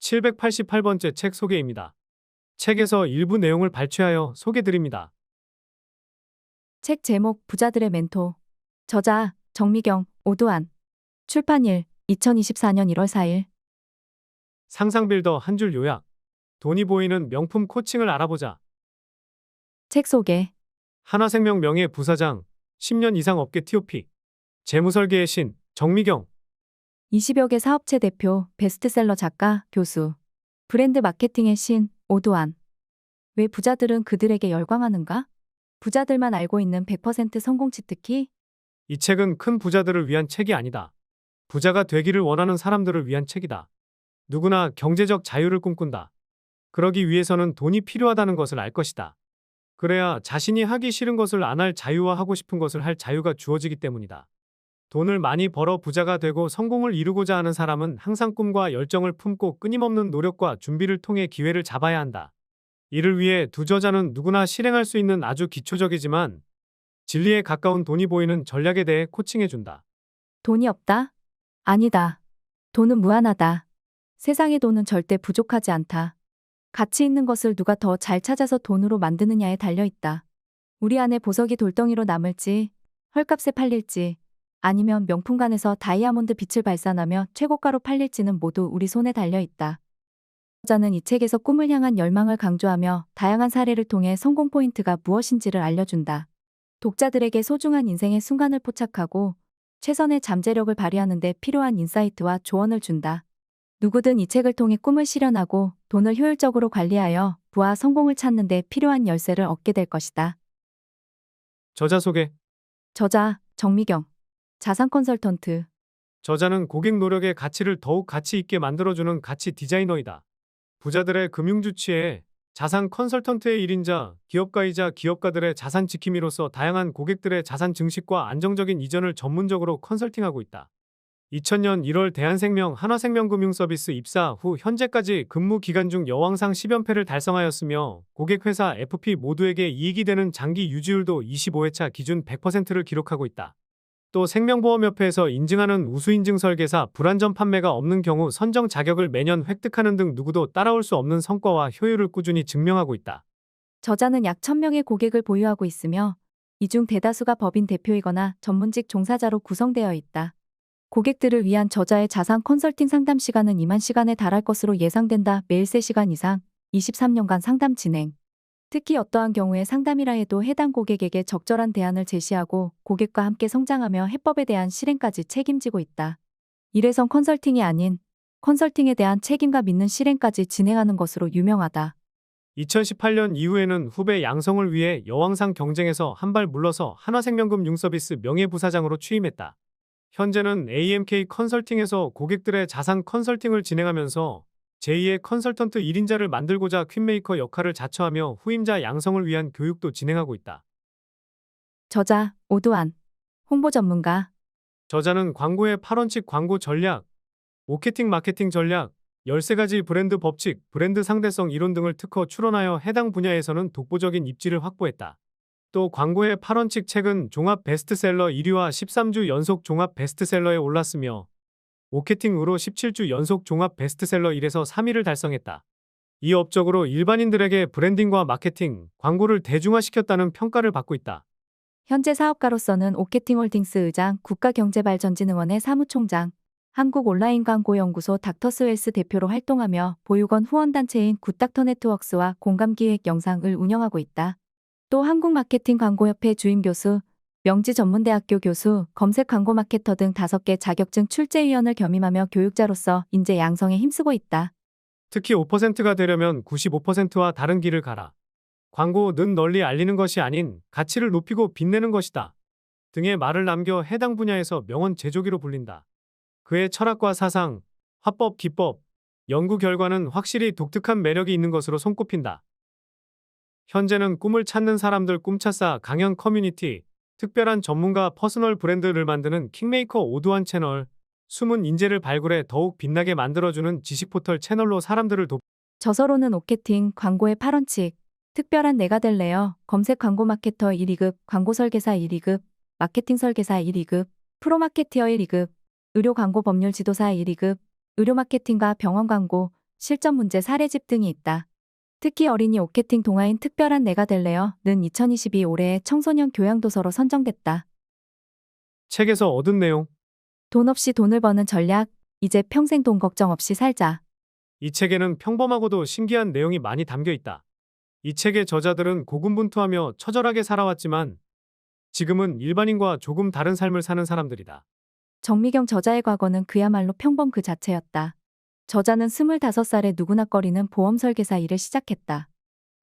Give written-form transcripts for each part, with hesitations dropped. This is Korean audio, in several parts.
788번째 책 소개입니다. 책에서 일부 내용을 발췌하여 소개드립니다. 책 제목 부자들의 멘토. 저자 정미경, 오두환. 출판일 2024년 1월 4일. 상상빌더 한 줄 요약. 돈이 보이는 명품 코칭을 알아보자. 책 소개. 한화생명 명예 부사장, 10년 이상 업계 TOP. 재무설계의 신, 정미경. 20여 개 사업체 대표, 베스트셀러 작가, 교수. 브랜드 마케팅의 신, 오두환. 왜 부자들은 그들에게 열광하는가? 부자들만 알고 있는 100% 성공 치트키? 이 책은 큰 부자들을 위한 책이 아니다. 부자가 되기를 원하는 사람들을 위한 책이다. 누구나 경제적 자유를 꿈꾼다. 그러기 위해서는 돈이 필요하다는 것을 알 것이다. 그래야 자신이 하기 싫은 것을 안 할 자유와 하고 싶은 것을 할 자유가 주어지기 때문이다. 돈을 많이 벌어 부자가 되고 성공을 이루고자 하는 사람은 항상 꿈과 열정을 품고 끊임없는 노력과 준비를 통해 기회를 잡아야 한다. 이를 위해 두 저자는 누구나 실행할 수 있는 아주 기초적이지만 진리에 가까운 돈이 보이는 전략에 대해 코칭해준다. 돈이 없다? 아니다. 돈은 무한하다. 세상의 돈은 절대 부족하지 않다. 가치 있는 것을 누가 더 잘 찾아서 돈으로 만드느냐에 달려있다. 우리 안에 보석이 돌덩이로 남을지, 헐값에 팔릴지, 아니면 명품관에서 다이아몬드 빛을 발산하며 최고가로 팔릴지는 모두 우리 손에 달려있다. 저자는 이 책에서 꿈을 향한 열망을 강조하며 다양한 사례를 통해 성공 포인트가 무엇인지를 알려준다. 독자들에게 소중한 인생의 순간을 포착하고 최선의 잠재력을 발휘하는 데 필요한 인사이트와 조언을 준다. 누구든 이 책을 통해 꿈을 실현하고 돈을 효율적으로 관리하여 부와 성공을 찾는 데 필요한 열쇠를 얻게 될 것이다. 저자 소개. 저자 정미경. 자산 컨설턴트. 저자는 고객 노력의 가치를 더욱 가치 있게 만들어주는 가치 디자이너이다. 부자들의 금융주치에 자산 컨설턴트의 1인자, 기업가이자 기업가들의 자산 지킴이로서 다양한 고객들의 자산 증식과 안정적인 이전을 전문적으로 컨설팅하고 있다. 2000년 1월 대한생명 한화생명금융서비스 입사 후 현재까지 근무 기간 중 여왕상 10연패를 달성하였으며 고객회사 FP 모두에게 이익이 되는 장기 유지율도 25회차 기준 100%를 기록하고 있다. 또 생명보험협회에서 인증하는 우수인증 설계사 불안전 판매가 없는 경우 선정 자격을 매년 획득하는 등 누구도 따라올 수 없는 성과와 효율을 꾸준히 증명하고 있다. 저자는 약 1000명의 고객을 보유하고 있으며 이 중 대다수가 법인 대표이거나 전문직 종사자로 구성되어 있다. 고객들을 위한 저자의 자산 컨설팅 상담 시간은 2만 시간에 달할 것으로 예상된다. 매일 3시간 이상, 23년간 상담 진행. 특히 어떠한 경우에 상담이라 해도 해당 고객에게 적절한 대안을 제시하고 고객과 함께 성장하며 해법에 대한 실행까지 책임지고 있다. 일회성 컨설팅이 아닌 컨설팅에 대한 책임과 믿는 실행까지 진행하는 것으로 유명하다. 2018년 이후에는 후배 양성을 위해 여왕상 경쟁에서 한 발 물러서 한화생명금융서비스 명예부사장으로 취임했다. 현재는 AMK 컨설팅에서 고객들의 자산 컨설팅을 진행하면서 제2의 컨설턴트 1인자를 만들고자 퀸메이커 역할을 자처하며 후임자 양성을 위한 교육도 진행하고 있다. 저자 오두환. 홍보 전문가. 저자는 광고의 8원칙 광고 전략, 마케팅 전략, 13가지 브랜드 법칙, 브랜드 상대성 이론 등을 특허 출원하여 해당 분야에서는 독보적인 입지를 확보했다. 또 광고의 8원칙 책은 종합 베스트셀러 1위와 13주 연속 종합 베스트셀러에 올랐으며 마케팅으로 17주 연속 종합 베스트셀러 1에서 3위를 달성했다. 이 업적으로 일반인들에게 브랜딩과 마케팅, 광고를 대중화시켰다는 평가를 받고 있다. 현재 사업가로서는 오케팅홀딩스 의장, 국가경제발전진흥원의 사무총장, 한국온라인광고연구소 닥터스웰스 대표로 활동하며 보육원 후원단체인 굿닥터 네트워크스와 공감기획 영상을 운영하고 있다. 또 한국마케팅광고협회 주임교수, 명지전문대학교 교수, 검색광고 마케터 등 5개 자격증 출제위원을 겸임하며 교육자로서 인재 양성에 힘쓰고 있다. 특히 5%가 되려면 95%와 다른 길을 가라. 광고는 널리 알리는 것이 아닌 가치를 높이고 빛내는 것이다. 등의 말을 남겨 해당 분야에서 명언 제조기로 불린다. 그의 철학과 사상, 화법, 기법, 연구 결과는 확실히 독특한 매력이 있는 것으로 손꼽힌다. 현재는 꿈을 찾는 사람들 꿈차싸 강연 커뮤니티, 특별한 전문가 퍼스널 브랜드를 만드는 킹메이커 오두환 채널, 숨은 인재를 발굴해 더욱 빛나게 만들어주는 지식포털 채널로 사람들을 저서로는 오케팅, 광고의 8원칙, 특별한 내가 될래요, 검색 광고 마케터 1위급, 광고 설계사 1위급, 마케팅 설계사 1위급, 프로마케티어 1위급, 의료 광고 법률 지도사 1위급, 의료 마케팅과 병원 광고, 실전 문제 사례집 등이 있다. 특히 어린이 오케팅 동화인 특별한 내가 될래요는 2022 올해의 청소년 교양도서로 선정됐다. 책에서 얻은 내용. 돈 없이 돈을 버는 전략, 이제 평생 돈 걱정 없이 살자. 이 책에는 평범하고도 신기한 내용이 많이 담겨 있다. 이 책의 저자들은 고군분투하며 처절하게 살아왔지만 지금은 일반인과 조금 다른 삶을 사는 사람들이다. 정미경 저자의 과거는 그야말로 평범 그 자체였다. 저자는 25살에 누구나 꺼리는 보험 설계사 일을 시작했다.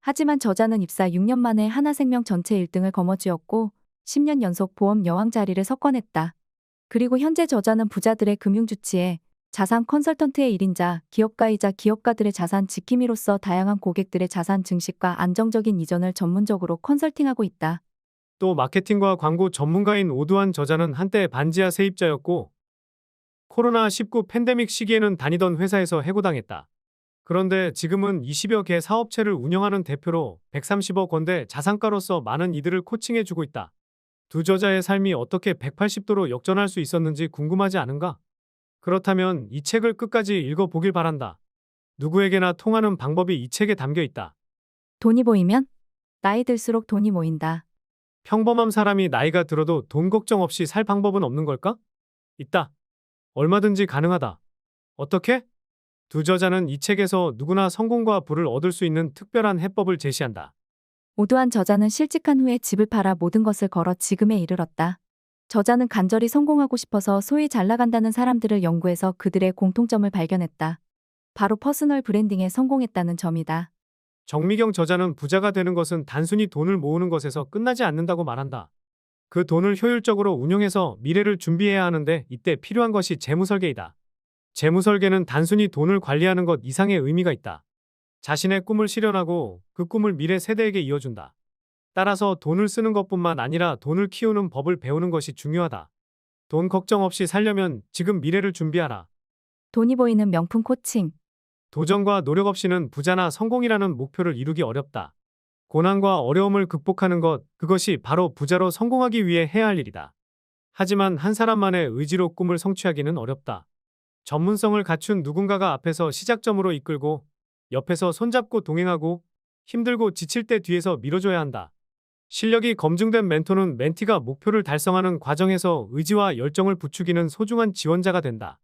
하지만 저자는 입사 6년 만에 하나생명 전체 1등을 거머쥐었고 10년 연속 보험 여왕 자리를 석권했다. 그리고 현재 저자는 부자들의 금융주치에 자산 컨설턴트의 1인자, 기업가이자 기업가들의 자산 지킴이로서 다양한 고객들의 자산 증식과 안정적인 이전을 전문적으로 컨설팅하고 있다. 또 마케팅과 광고 전문가인 오두환 저자는 한때 반지하 세입자였고 코로나19 팬데믹 시기에는 다니던 회사에서 해고당했다. 그런데 지금은 20여 개 사업체를 운영하는 대표로 130억 원대 자산가로서 많은 이들을 코칭해주고 있다. 두 저자의 삶이 어떻게 180도로 역전할 수 있었는지 궁금하지 않은가? 그렇다면 이 책을 끝까지 읽어보길 바란다. 누구에게나 통하는 방법이 이 책에 담겨 있다. 돈이 보이면? 나이 들수록 돈이 모인다. 평범한 사람이 나이가 들어도 돈 걱정 없이 살 방법은 없는 걸까? 있다. 얼마든지 가능하다. 어떻게? 두 저자는 이 책에서 누구나 성공과 부를 얻을 수 있는 특별한 해법을 제시한다. 오두환 저자는 실직한 후에 집을 팔아 모든 것을 걸어 지금에 이르렀다. 저자는 간절히 성공하고 싶어서 소위 잘 나간다는 사람들을 연구해서 그들의 공통점을 발견했다. 바로 퍼스널 브랜딩에 성공했다는 점이다. 정미경 저자는 부자가 되는 것은 단순히 돈을 모으는 것에서 끝나지 않는다고 말한다. 그 돈을 효율적으로 운용해서 미래를 준비해야 하는데 이때 필요한 것이 재무설계이다. 재무설계는 단순히 돈을 관리하는 것 이상의 의미가 있다. 자신의 꿈을 실현하고 그 꿈을 미래 세대에게 이어준다. 따라서 돈을 쓰는 것뿐만 아니라 돈을 키우는 법을 배우는 것이 중요하다. 돈 걱정 없이 살려면 지금 미래를 준비하라. 돈이 보이는 명품 코칭. 도전과 노력 없이는 부자나 성공이라는 목표를 이루기 어렵다. 고난과 어려움을 극복하는 것, 그것이 바로 부자로 성공하기 위해 해야 할 일이다. 하지만 한 사람만의 의지로 꿈을 성취하기는 어렵다. 전문성을 갖춘 누군가가 앞에서 시작점으로 이끌고 옆에서 손잡고 동행하고 힘들고 지칠 때 뒤에서 밀어줘야 한다. 실력이 검증된 멘토는 멘티가 목표를 달성하는 과정에서 의지와 열정을 부추기는 소중한 지원자가 된다.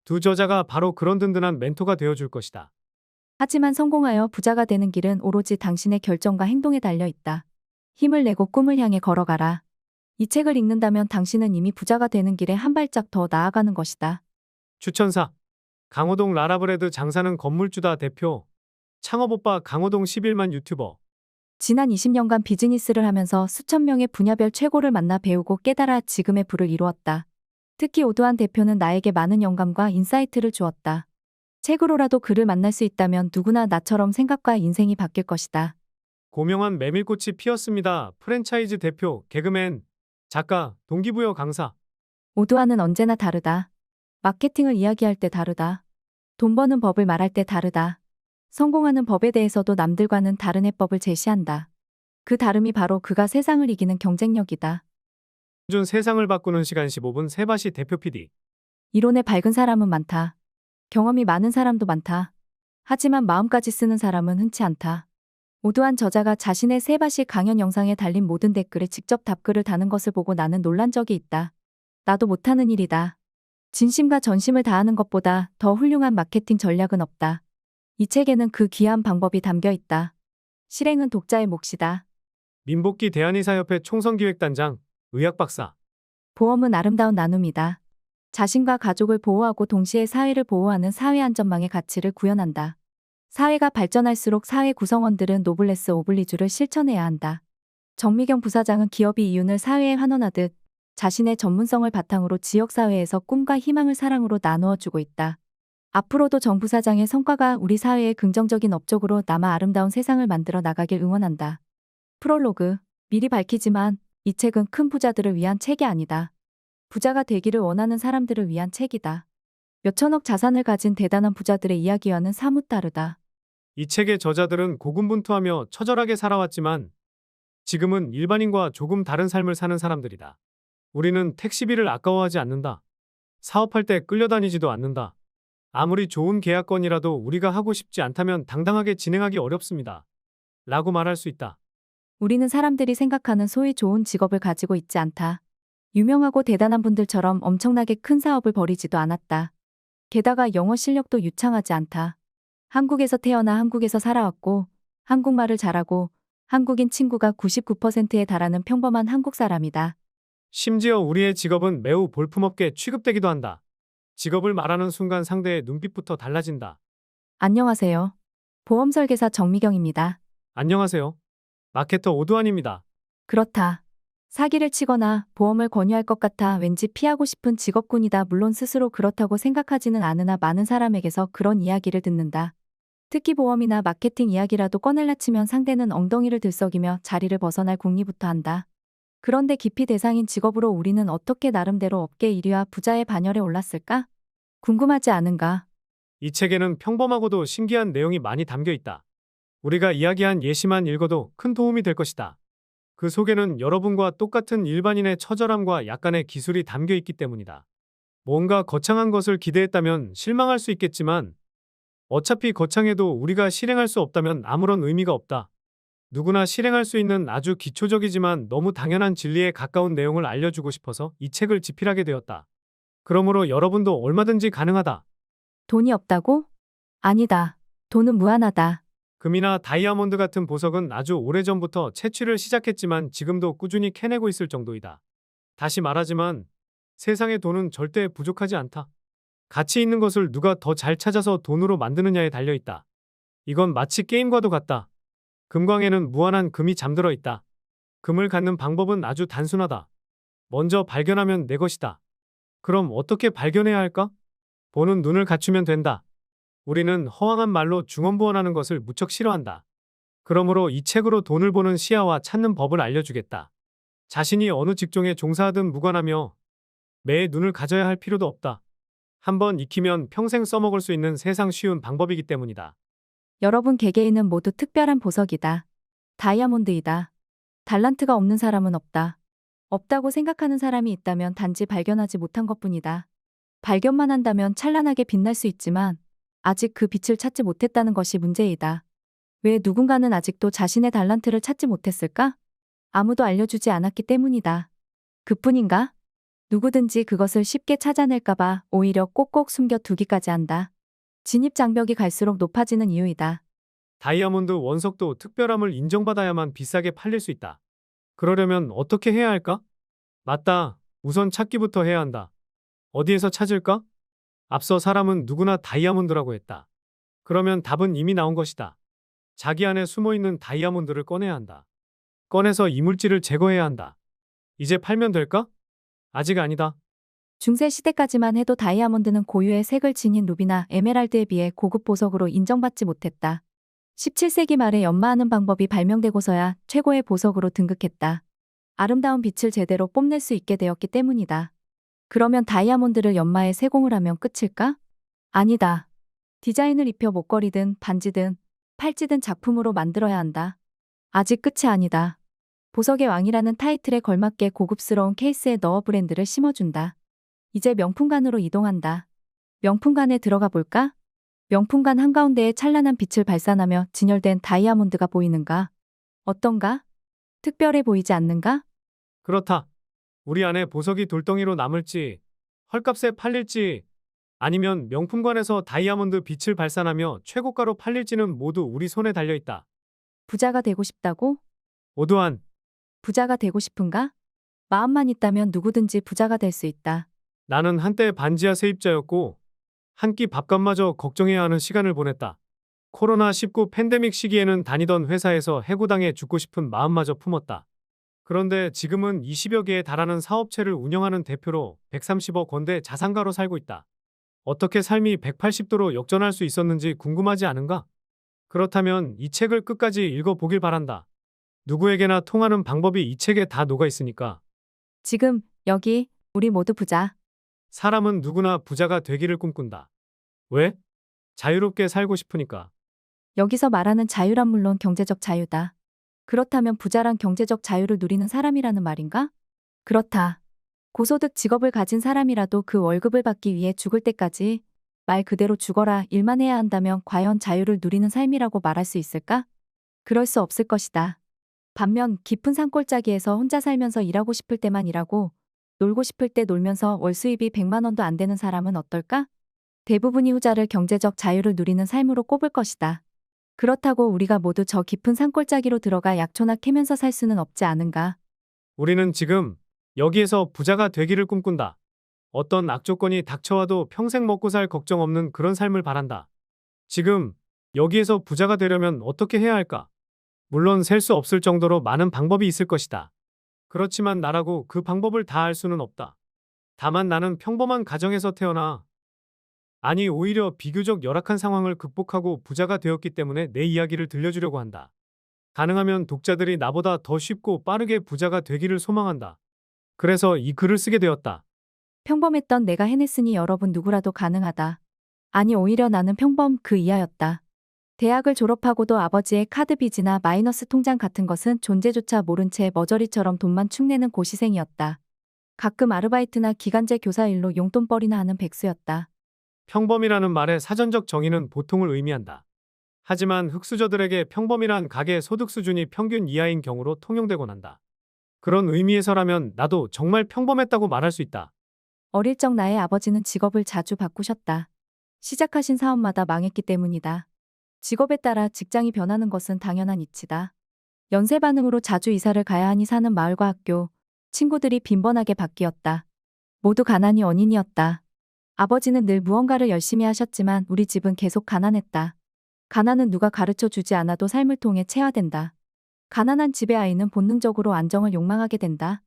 두 저자가 바로 그런 든든한 멘토가 되어줄 것이다. 하지만 성공하여 부자가 되는 길은 오로지 당신의 결정과 행동에 달려 있다. 힘을 내고 꿈을 향해 걸어가라. 이 책을 읽는다면 당신은 이미 부자가 되는 길에 한 발짝 더 나아가는 것이다. 추천사 강호동 라라브레드 장사는 건물주다 대표 창업오빠 강호동 11만 유튜버. 지난 20년간 비즈니스를 하면서 수천 명의 분야별 최고를 만나 배우고 깨달아 지금의 부를 이루었다. 특히 오두환 대표는 나에게 많은 영감과 인사이트를 주었다. 책으로라도 그를 만날 수 있다면 누구나 나처럼 생각과 인생이 바뀔 것이다. 고명한 메밀꽃이 피었습니다. 프랜차이즈 대표, 개그맨, 작가, 동기부여 강사. 오두환은 언제나 다르다. 마케팅을 이야기할 때 다르다. 돈 버는 법을 말할 때 다르다. 성공하는 법에 대해서도 남들과는 다른 해법을 제시한다. 그 다름이 바로 그가 세상을 이기는 경쟁력이다. 준 세상을 바꾸는 시간 15분 세바시 대표 PD. 이론에 밝은 사람은 많다. 경험이 많은 사람도 많다. 하지만 마음까지 쓰는 사람은 흔치 않다. 오두환 저자가 자신의 세바시 강연 영상에 달린 모든 댓글에 직접 답글을 다는 것을 보고 나는 놀란 적이 있다. 나도 못하는 일이다. 진심과 전심을 다하는 것보다 더 훌륭한 마케팅 전략은 없다. 이 책에는 그 귀한 방법이 담겨 있다. 실행은 독자의 몫이다. 민복기 대한의사협회 총선기획단장, 의학박사. 보험은 아름다운 나눔이다. 자신과 가족을 보호하고 동시에 사회를 보호하는 사회안전망의 가치를 구현한다. 사회가 발전할수록 사회 구성원들은 노블레스 오블리주를 실천해야 한다. 정미경 부사장은 기업이 이윤을 사회에 환원하듯 자신의 전문성을 바탕으로 지역사회에서 꿈과 희망을 사랑으로 나누어 주고 있다. 앞으로도 정 부사장의 성과가 우리 사회의 긍정적인 업적으로 남아 아름다운 세상을 만들어 나가길 응원한다. 프롤로그. 미리 밝히지만 이 책은 큰 부자들을 위한 책이 아니다. 부자가 되기를 원하는 사람들을 위한 책이다. 몇천억 자산을 가진 대단한 부자들의 이야기와는 사뭇 다르다. 이 책의 저자들은 고군분투하며 처절하게 살아왔지만 지금은 일반인과 조금 다른 삶을 사는 사람들이다. 우리는 택시비를 아까워하지 않는다. 사업할 때 끌려다니지도 않는다. 아무리 좋은 계약건이라도 우리가 하고 싶지 않다면 당당하게 진행하기 어렵습니다. 라고 말할 수 있다. 우리는 사람들이 생각하는 소위 좋은 직업을 가지고 있지 않다. 유명하고 대단한 분들처럼 엄청나게 큰 사업을 벌이지도 않았다. 게다가 영어 실력도 유창하지 않다. 한국에서 태어나 한국에서 살아왔고, 한국말을 잘하고, 한국인 친구가 99%에 달하는 평범한 한국 사람이다. 심지어 우리의 직업은 매우 볼품없게 취급되기도 한다. 직업을 말하는 순간 상대의 눈빛부터 달라진다. 안녕하세요. 보험 설계사 정미경입니다. 안녕하세요. 마케터 오두환입니다. 그렇다. 사기를 치거나 보험을 권유할 것 같아 왠지 피하고 싶은 직업군이다. 물론 스스로 그렇다고 생각하지는 않으나 많은 사람에게서 그런 이야기를 듣는다. 특히 보험이나 마케팅 이야기라도 꺼낼라 치면 상대는 엉덩이를 들썩이며 자리를 벗어날 궁리부터 한다. 그런데 기피 대상인 직업으로 우리는 어떻게 나름대로 업계 1위와 부자의 반열에 올랐을까? 궁금하지 않은가? 이 책에는 평범하고도 신기한 내용이 많이 담겨 있다. 우리가 이야기한 예시만 읽어도 큰 도움이 될 것이다. 그 속에는 여러분과 똑같은 일반인의 처절함과 약간의 기술이 담겨 있기 때문이다. 뭔가 거창한 것을 기대했다면 실망할 수 있겠지만 어차피 거창해도 우리가 실행할 수 없다면 아무런 의미가 없다. 누구나 실행할 수 있는 아주 기초적이지만 너무 당연한 진리에 가까운 내용을 알려주고 싶어서 이 책을 집필하게 되었다. 그러므로 여러분도 얼마든지 가능하다. 돈이 없다고? 아니다. 돈은 무한하다. 금이나 다이아몬드 같은 보석은 아주 오래전부터 채취를 시작했지만 지금도 꾸준히 캐내고 있을 정도이다. 다시 말하지만 세상의 돈은 절대 부족하지 않다. 가치 있는 것을 누가 더 잘 찾아서 돈으로 만드느냐에 달려 있다. 이건 마치 게임과도 같다. 금광에는 무한한 금이 잠들어 있다. 금을 갖는 방법은 아주 단순하다. 먼저 발견하면 내 것이다. 그럼 어떻게 발견해야 할까? 보는 눈을 갖추면 된다. 우리는 허황한 말로 중언부언하는 것을 무척 싫어한다. 그러므로 이 책으로 돈을 보는 시야와 찾는 법을 알려주겠다. 자신이 어느 직종에 종사하든 무관하며 매의 눈을 가져야 할 필요도 없다. 한번 익히면 평생 써먹을 수 있는 세상 쉬운 방법이기 때문이다. 여러분 개개인은 모두 특별한 보석이다. 다이아몬드이다. 달란트가 없는 사람은 없다. 없다고 생각하는 사람이 있다면 단지 발견하지 못한 것뿐이다. 발견만 한다면 찬란하게 빛날 수 있지만 아직 그 빛을 찾지 못했다는 것이 문제이다. 왜 누군가는 아직도 자신의 달란트를 찾지 못했을까? 아무도 알려주지 않았기 때문이다. 그뿐인가? 누구든지 그것을 쉽게 찾아낼까봐 오히려 꼭꼭 숨겨두기까지 한다. 진입장벽이 갈수록 높아지는 이유이다. 다이아몬드 원석도 특별함을 인정받아야만 비싸게 팔릴 수 있다. 그러려면 어떻게 해야 할까? 맞다. 우선 찾기부터 해야 한다. 어디에서 찾을까? 앞서 사람은 누구나 다이아몬드라고 했다. 그러면 답은 이미 나온 것이다. 자기 안에 숨어있는 다이아몬드를 꺼내야 한다. 꺼내서 이물질을 제거해야 한다. 이제 팔면 될까? 아직 아니다. 중세 시대까지만 해도 다이아몬드는 고유의 색을 지닌 루비나 에메랄드에 비해 고급 보석으로 인정받지 못했다. 17세기 말에 연마하는 방법이 발명되고서야 최고의 보석으로 등극했다. 아름다운 빛을 제대로 뽐낼 수 있게 되었기 때문이다. 그러면 다이아몬드를 연마해 세공을 하면 끝일까? 아니다. 디자인을 입혀 목걸이든 반지든 팔찌든 작품으로 만들어야 한다. 아직 끝이 아니다. 보석의 왕이라는 타이틀에 걸맞게 고급스러운 케이스에 넣어 브랜드를 심어준다. 이제 명품관으로 이동한다. 명품관에 들어가 볼까? 명품관 한가운데에 찬란한 빛을 발산하며 진열된 다이아몬드가 보이는가? 어떤가? 특별해 보이지 않는가? 그렇다. 우리 안에 보석이 돌덩이로 남을지, 헐값에 팔릴지, 아니면 명품관에서 다이아몬드 빛을 발산하며 최고가로 팔릴지는 모두 우리 손에 달려 있다. 부자가 되고 싶다고? 오두환, 부자가 되고 싶은가? 마음만 있다면 누구든지 부자가 될 수 있다. 나는 한때 반지하 세입자였고 한 끼 밥값마저 걱정해야 하는 시간을 보냈다. 코로나19 팬데믹 시기에는 다니던 회사에서 해고당해 죽고 싶은 마음마저 품었다. 그런데 지금은 20여 개에 달하는 사업체를 운영하는 대표로 130억 원대 자산가로 살고 있다. 어떻게 삶이 180도로 역전할 수 있었는지 궁금하지 않은가? 그렇다면 이 책을 끝까지 읽어보길 바란다. 누구에게나 통하는 방법이 이 책에 다 녹아 있으니까. 지금, 여기, 우리 모두 부자. 사람은 누구나 부자가 되기를 꿈꾼다. 왜? 자유롭게 살고 싶으니까. 여기서 말하는 자유란 물론 경제적 자유다. 그렇다면 부자란 경제적 자유를 누리는 사람이라는 말인가? 그렇다. 고소득 직업을 가진 사람이라도 그 월급을 받기 위해 죽을 때까지 말 그대로 죽어라 일만 해야 한다면 과연 자유를 누리는 삶이라고 말할 수 있을까? 그럴 수 없을 것이다. 반면 깊은 산골짜기에서 혼자 살면서 일하고 싶을 때만 일하고 놀고 싶을 때 놀면서 월 수입이 100만 원도 안 되는 사람은 어떨까? 대부분이 후자를 경제적 자유를 누리는 삶으로 꼽을 것이다. 그렇다고 우리가 모두 저 깊은 산골짜기로 들어가 약초나 캐면서 살 수는 없지 않은가? 우리는 지금 여기에서 부자가 되기를 꿈꾼다. 어떤 악조건이 닥쳐와도 평생 먹고 살 걱정 없는 그런 삶을 바란다. 지금 여기에서 부자가 되려면 어떻게 해야 할까? 물론 셀 수 없을 정도로 많은 방법이 있을 것이다. 그렇지만 나라고 그 방법을 다 알 수는 없다. 다만 나는 평범한 가정에서 태어나, 아니 오히려 비교적 열악한 상황을 극복하고 부자가 되었기 때문에 내 이야기를 들려주려고 한다. 가능하면 독자들이 나보다 더 쉽고 빠르게 부자가 되기를 소망한다. 그래서 이 글을 쓰게 되었다. 평범했던 내가 해냈으니 여러분 누구라도 가능하다. 아니 오히려 나는 평범 그 이하였다. 대학을 졸업하고도 아버지의 카드 빚이나 마이너스 통장 같은 것은 존재조차 모른 채 머저리처럼 돈만 축내는 고시생이었다. 가끔 아르바이트나 기간제 교사 일로 용돈벌이나 하는 백수였다. 평범이라는 말의 사전적 정의는 보통을 의미한다. 하지만 흑수저들에게 평범이란 가계 소득 수준이 평균 이하인 경우로 통용되곤 한다. 그런 의미에서라면 나도 정말 평범했다고 말할 수 있다. 어릴 적 나의 아버지는 직업을 자주 바꾸셨다. 시작하신 사업마다 망했기 때문이다. 직업에 따라 직장이 변하는 것은 당연한 이치다. 연쇄 반응으로 자주 이사를 가야 하니 사는 마을과 학교, 친구들이 빈번하게 바뀌었다. 모두 가난이 원인이었다. 아버지는 늘 무언가를 열심히 하셨지만 우리 집은 계속 가난했다. 가난은 누가 가르쳐 주지 않아도 삶을 통해 체화된다. 가난한 집의 아이는 본능적으로 안정을 욕망하게 된다.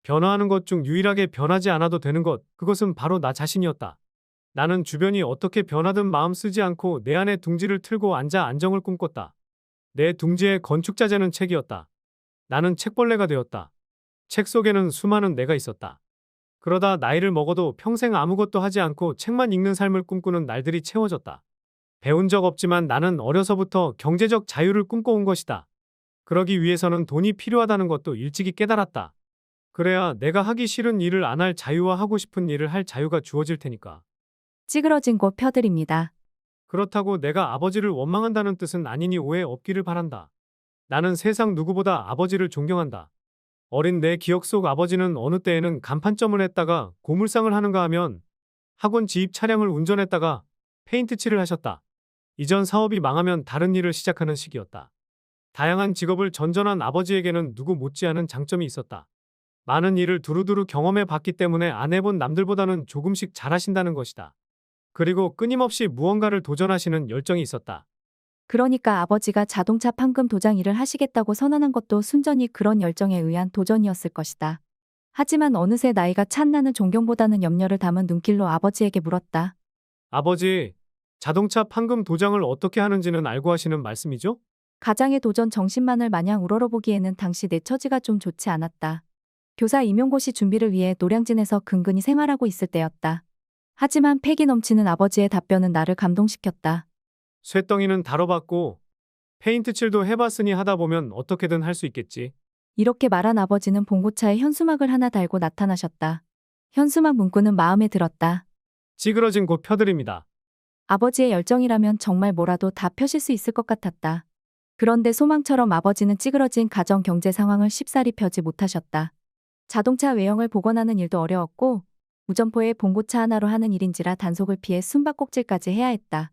변화하는 것 중 유일하게 변하지 않아도 되는 것, 그것은 바로 나 자신이었다. 나는 주변이 어떻게 변하든 마음 쓰지 않고 내 안에 둥지를 틀고 앉아 안정을 꿈꿨다. 내 둥지의 건축자재는 책이었다. 나는 책벌레가 되었다. 책 속에는 수많은 내가 있었다. 그러다 나이를 먹어도 평생 아무것도 하지 않고 책만 읽는 삶을 꿈꾸는 날들이 채워졌다. 배운 적 없지만 나는 어려서부터 경제적 자유를 꿈꿔온 것이다. 그러기 위해서는 돈이 필요하다는 것도 일찍이 깨달았다. 그래야 내가 하기 싫은 일을 안 할 자유와 하고 싶은 일을 할 자유가 주어질 테니까. 찌그러진 곳 펴드립니다. 그렇다고 내가 아버지를 원망한다는 뜻은 아니니 오해 없기를 바란다. 나는 세상 누구보다 아버지를 존경한다. 어린 내 기억 속 아버지는 어느 때에는 간판점을 했다가 고물상을 하는가 하면 학원 지입 차량을 운전했다가 페인트 칠을 하셨다. 이전 사업이 망하면 다른 일을 시작하는 시기였다. 다양한 직업을 전전한 아버지에게는 누구 못지않은 장점이 있었다. 많은 일을 두루두루 경험해 봤기 때문에 안 해본 남들보다는 조금씩 잘하신다는 것이다. 그리고 끊임없이 무언가를 도전하시는 열정이 있었다. 그러니까 아버지가 자동차 판금 도장 일을 하시겠다고 선언한 것도 순전히 그런 열정에 의한 도전이었을 것이다. 하지만 어느새 나이가 찬 나는 존경보다는 염려를 담은 눈길로 아버지에게 물었다. 아버지, 자동차 판금 도장을 어떻게 하는지는 알고 하시는 말씀이죠? 가장의 도전 정신만을 마냥 우러러보기에는 당시 내 처지가 좀 좋지 않았다. 교사 임용고시 준비를 위해 노량진에서 근근히 생활하고 있을 때였다. 하지만 패기 넘치는 아버지의 답변은 나를 감동시켰다. 쇳덩이는 다뤄봤고 페인트 칠도 해봤으니 하다 보면 어떻게든 할 수 있겠지. 이렇게 말한 아버지는 봉고차에 현수막을 하나 달고 나타나셨다. 현수막 문구는 마음에 들었다. 찌그러진 곳 펴드립니다. 아버지의 열정이라면 정말 뭐라도 다 펴실 수 있을 것 같았다. 그런데 소망처럼 아버지는 찌그러진 가정 경제 상황을 쉽사리 펴지 못하셨다. 자동차 외형을 복원하는 일도 어려웠고 무점포에 봉고차 하나로 하는 일인지라 단속을 피해 숨바꼭질까지 해야 했다.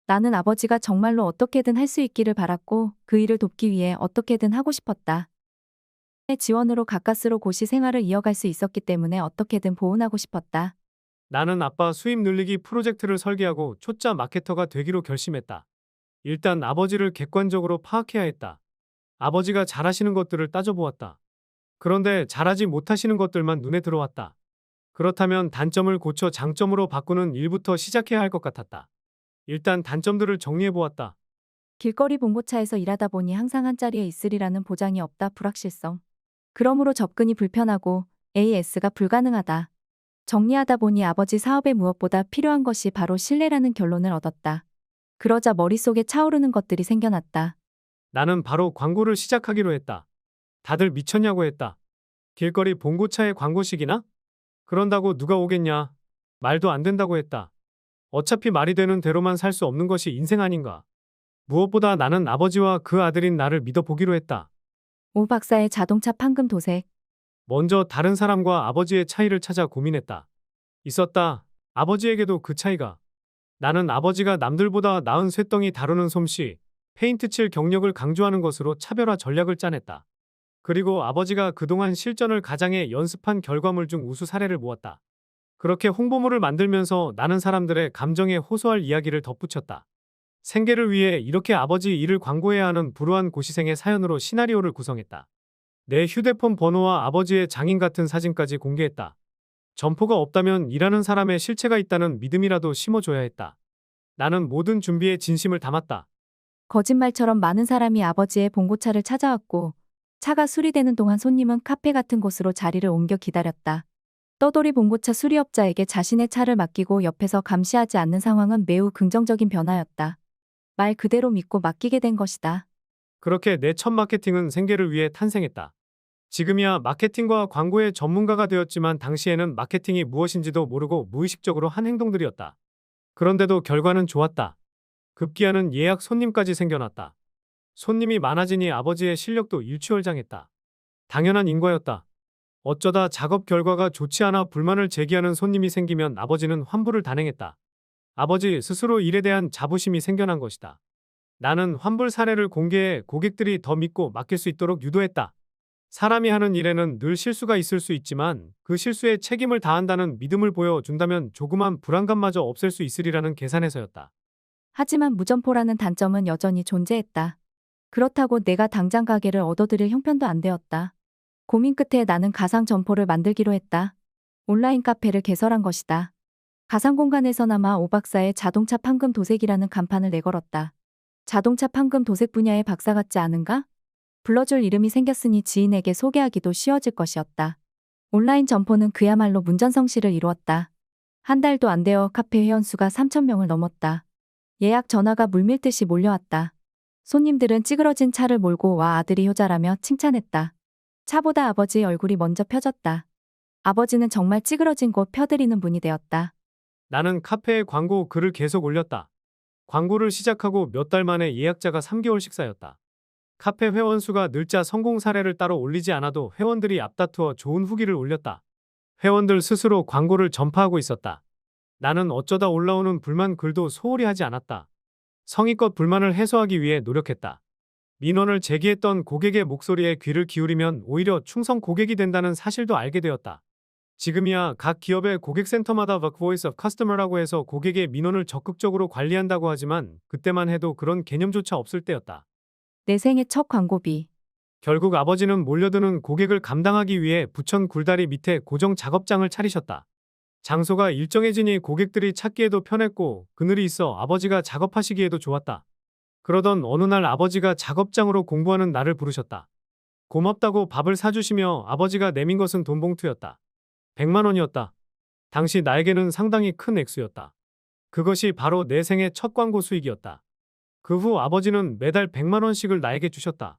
나는 아버지가 정말로 어떻게든 할 수 있기를 바랐고 그 일을 돕기 위해 어떻게든 하고 싶었다. 내 지원으로 가까스로 고시 생활을 이어갈 수 있었기 때문에 어떻게든 보온하고 싶었다. 나는 아빠 수입 늘리기 프로젝트를 설계하고 초짜 마케터가 되기로 결심했다. 일단 아버지를 객관적으로 파악해야 했다. 아버지가 잘하시는 것들을 따져보았다. 그런데 잘하지 못하시는 것들만 눈에 들어왔다. 그렇다면 단점을 고쳐 장점으로 바꾸는 일부터 시작해야 할 것 같았다. 일단 단점들을 정리해보았다. 길거리 봉고차에서 일하다 보니 항상 한 자리에 있으리라는 보장이 없다. 불확실성. 그러므로 접근이 불편하고 AS가 불가능하다. 정리하다 보니 아버지 사업에 무엇보다 필요한 것이 바로 신뢰라는 결론을 얻었다. 그러자 머릿속에 차오르는 것들이 생겨났다. 나는 바로 광고를 시작하기로 했다. 다들 미쳤냐고 했다. 길거리 봉고차에 광고식이나? 그런다고 누가 오겠냐? 말도 안 된다고 했다. 어차피 말이 되는 대로만 살 수 없는 것이 인생 아닌가. 무엇보다 나는 아버지와 그 아들인 나를 믿어보기로 했다. 오 박사의 자동차 판금 도색. 먼저 다른 사람과 아버지의 차이를 찾아 고민했다. 있었다. 아버지에게도 그 차이가. 나는 아버지가 남들보다 나은 쇳덩이 다루는 솜씨, 페인트 칠 경력을 강조하는 것으로 차별화 전략을 짜냈다. 그리고 아버지가 그동안 실전을 가장해 연습한 결과물 중 우수 사례를 모았다. 그렇게 홍보물을 만들면서 나는 사람들의 감정에 호소할 이야기를 덧붙였다. 생계를 위해 이렇게 아버지 일을 광고해야 하는 불우한 고시생의 사연으로 시나리오를 구성했다. 내 휴대폰 번호와 아버지의 장인 같은 사진까지 공개했다. 점포가 없다면 일하는 사람의 실체가 있다는 믿음이라도 심어줘야 했다. 나는 모든 준비에 진심을 담았다. 거짓말처럼 많은 사람이 아버지의 봉고차를 찾아왔고 차가 수리되는 동안 손님은 카페 같은 곳으로 자리를 옮겨 기다렸다. 떠돌이 봉고차 수리업자에게 자신의 차를 맡기고 옆에서 감시하지 않는 상황은 매우 긍정적인 변화였다. 말 그대로 믿고 맡기게 된 것이다. 그렇게 내 첫 마케팅은 생계를 위해 탄생했다. 지금이야 마케팅과 광고의 전문가가 되었지만 당시에는 마케팅이 무엇인지도 모르고 무의식적으로 한 행동들이었다. 그런데도 결과는 좋았다. 급기야는 예약 손님까지 생겨났다. 손님이 많아지니 아버지의 실력도 일취월장했다. 당연한 인과였다. 어쩌다 작업 결과가 좋지 않아 불만을 제기하는 손님이 생기면 아버지는 환불을 단행했다. 아버지 스스로 일에 대한 자부심이 생겨난 것이다. 나는 환불 사례를 공개해 고객들이 더 믿고 맡길 수 있도록 유도했다. 사람이 하는 일에는 늘 실수가 있을 수 있지만 그 실수에 책임을 다한다는 믿음을 보여준다면 조그만 불안감마저 없앨 수 있으리라는 계산에서였다. 하지만 무점포라는 단점은 여전히 존재했다. 그렇다고 내가 당장 가게를 얻어들일 형편도 안 되었다. 고민 끝에 나는 가상 점포를 만들기로 했다. 온라인 카페를 개설한 것이다. 가상 공간에서나마 오 박사의 자동차 판금 도색이라는 간판을 내걸었다. 자동차 판금 도색 분야의 박사 같지 않은가? 불러줄 이름이 생겼으니 지인에게 소개하기도 쉬워질 것이었다. 온라인 점포는 그야말로 문전성시를 이루었다. 한 달도 안 되어 카페 회원수가 3,000명을 넘었다. 예약 전화가 물밀듯이 몰려왔다. 손님들은 찌그러진 차를 몰고 와 아들이 효자라며 칭찬했다. 차보다 아버지 얼굴이 먼저 펴졌다. 아버지는 정말 찌그러진 곳 펴드리는 분이 되었다. 나는 카페에 광고 글을 계속 올렸다. 광고를 시작하고 몇 달 만에 예약자가 3개월씩 쌓였다. 카페 회원 수가 늘자 성공 사례를 따로 올리지 않아도 회원들이 앞다투어 좋은 후기를 올렸다. 회원들 스스로 광고를 전파하고 있었다. 나는 어쩌다 올라오는 불만 글도 소홀히 하지 않았다. 성의껏 불만을 해소하기 위해 노력했다. 민원을 제기했던 고객의 목소리에 귀를 기울이면 오히려 충성 고객이 된다는 사실도 알게 되었다. 지금이야 각 기업의 고객센터마다 The Voice of Customer라고 해서 고객의 민원을 적극적으로 관리한다고 하지만 그때만 해도 그런 개념조차 없을 때였다. 내 생애 첫 광고비. 결국 아버지는 몰려드는 고객을 감당하기 위해 부천 굴다리 밑에 고정 작업장을 차리셨다. 장소가 일정해지니 고객들이 찾기에도 편했고 그늘이 있어 아버지가 작업하시기에도 좋았다. 그러던 어느 날 아버지가 작업장으로 공부하는 나를 부르셨다. 고맙다고 밥을 사주시며 아버지가 내민 것은 돈 봉투였다. 100만 원이었다. 당시 나에게는 상당히 큰 액수였다. 그것이 바로 내 생애 첫 광고 수익이었다. 그 후 아버지는 매달 100만 원씩을 나에게 주셨다.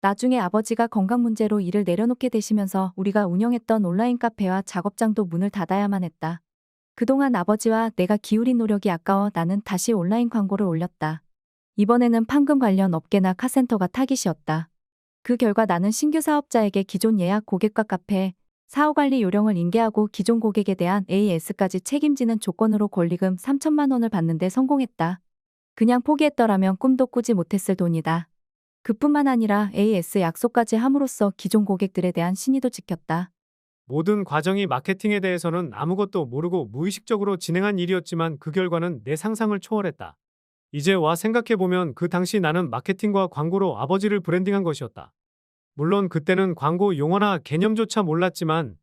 나중에 아버지가 건강 문제로 일을 내려놓게 되시면서 우리가 운영했던 온라인 카페와 작업장도 문을 닫아야만 했다. 그동안 아버지와 내가 기울인 노력이 아까워 나는 다시 온라인 광고를 올렸다. 이번에는 판금 관련 업계나 카센터가 타깃이었다. 그 결과 나는 신규 사업자에게 기존 예약 고객과 카페, 사후관리 요령을 인계하고 기존 고객에 대한 AS까지 책임지는 조건으로 권리금 3천만 원을 받는데 성공했다. 그냥 포기했더라면 꿈도 꾸지 못했을 돈이다. 그뿐만 아니라 AS 약속까지 함으로써 기존 고객들에 대한 신의도 지켰다. 모든 과정이 마케팅에 대해서는 아무것도 모르고 무의식적으로 진행한 일이었지만 그 결과는 내 상상을 초월했다. 이제 와 생각해보면 그 당시 나는 마케팅과 광고로 아버지를 브랜딩한 것이었다. 물론 그때는 광고 용어나 개념조차 몰랐지만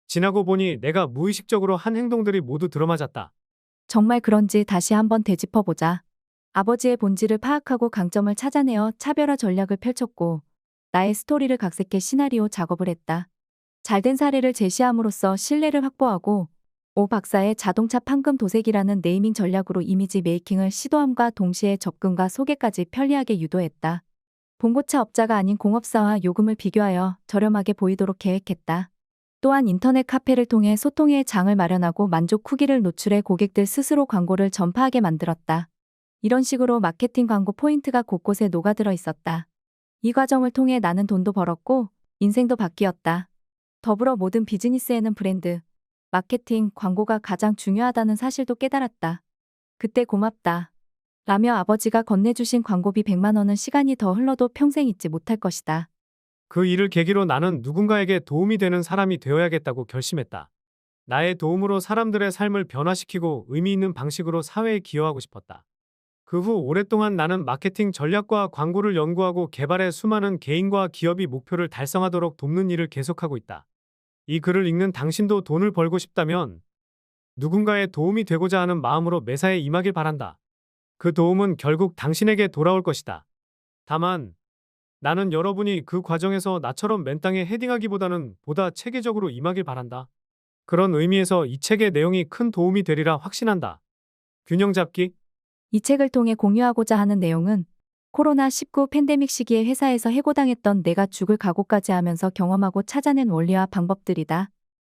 지나고 보니 내가 무의식적으로 한 행동들이 모두 들어맞았다. 정말 그런지 다시 한번 되짚어보자. 아버지의 본질을 파악하고 강점을 찾아내어 차별화 전략을 펼쳤고 나의 스토리를 각색해 시나리오 작업을 했다. 잘된 사례를 제시함으로써 신뢰를 확보하고 오 박사의 자동차 판금 도색이라는 네이밍 전략으로 이미지 메이킹을 시도함과 동시에 접근과 소개까지 편리하게 유도했다. 봉고차 업자가 아닌 공업사와 요금을 비교하여 저렴하게 보이도록 계획했다. 또한 인터넷 카페를 통해 소통의 장을 마련하고 만족 후기를 노출해 고객들 스스로 광고를 전파하게 만들었다. 이런 식으로 마케팅 광고 포인트가 곳곳에 녹아들어 있었다. 이 과정을 통해 나는 돈도 벌었고 인생도 바뀌었다. 더불어 모든 비즈니스에는 브랜드, 마케팅, 광고가 가장 중요하다는 사실도 깨달았다. 그때 고맙다 라며 아버지가 건네주신 광고비 100만 원은 시간이 더 흘러도 평생 잊지 못할 것이다. 그 일을 계기로 나는 누군가에게 도움이 되는 사람이 되어야겠다고 결심했다. 나의 도움으로 사람들의 삶을 변화시키고 의미 있는 방식으로 사회에 기여하고 싶었다. 그 후 오랫동안 나는 마케팅 전략과 광고를 연구하고 개발해 수많은 개인과 기업이 목표를 달성하도록 돕는 일을 계속하고 있다. 이 글을 읽는 당신도 돈을 벌고 싶다면 누군가의 도움이 되고자 하는 마음으로 매사에 임하길 바란다. 그 도움은 결국 당신에게 돌아올 것이다. 다만 나는 여러분이 그 과정에서 나처럼 맨땅에 헤딩하기보다는 보다 체계적으로 임하길 바란다. 그런 의미에서 이 책의 내용이 큰 도움이 되리라 확신한다. 균형 잡기. 이 책을 통해 공유하고자 하는 내용은 코로나19 팬데믹 시기에 회사에서 해고당했던 내가 죽을 각오까지 하면서 경험하고 찾아낸 원리와 방법들이다.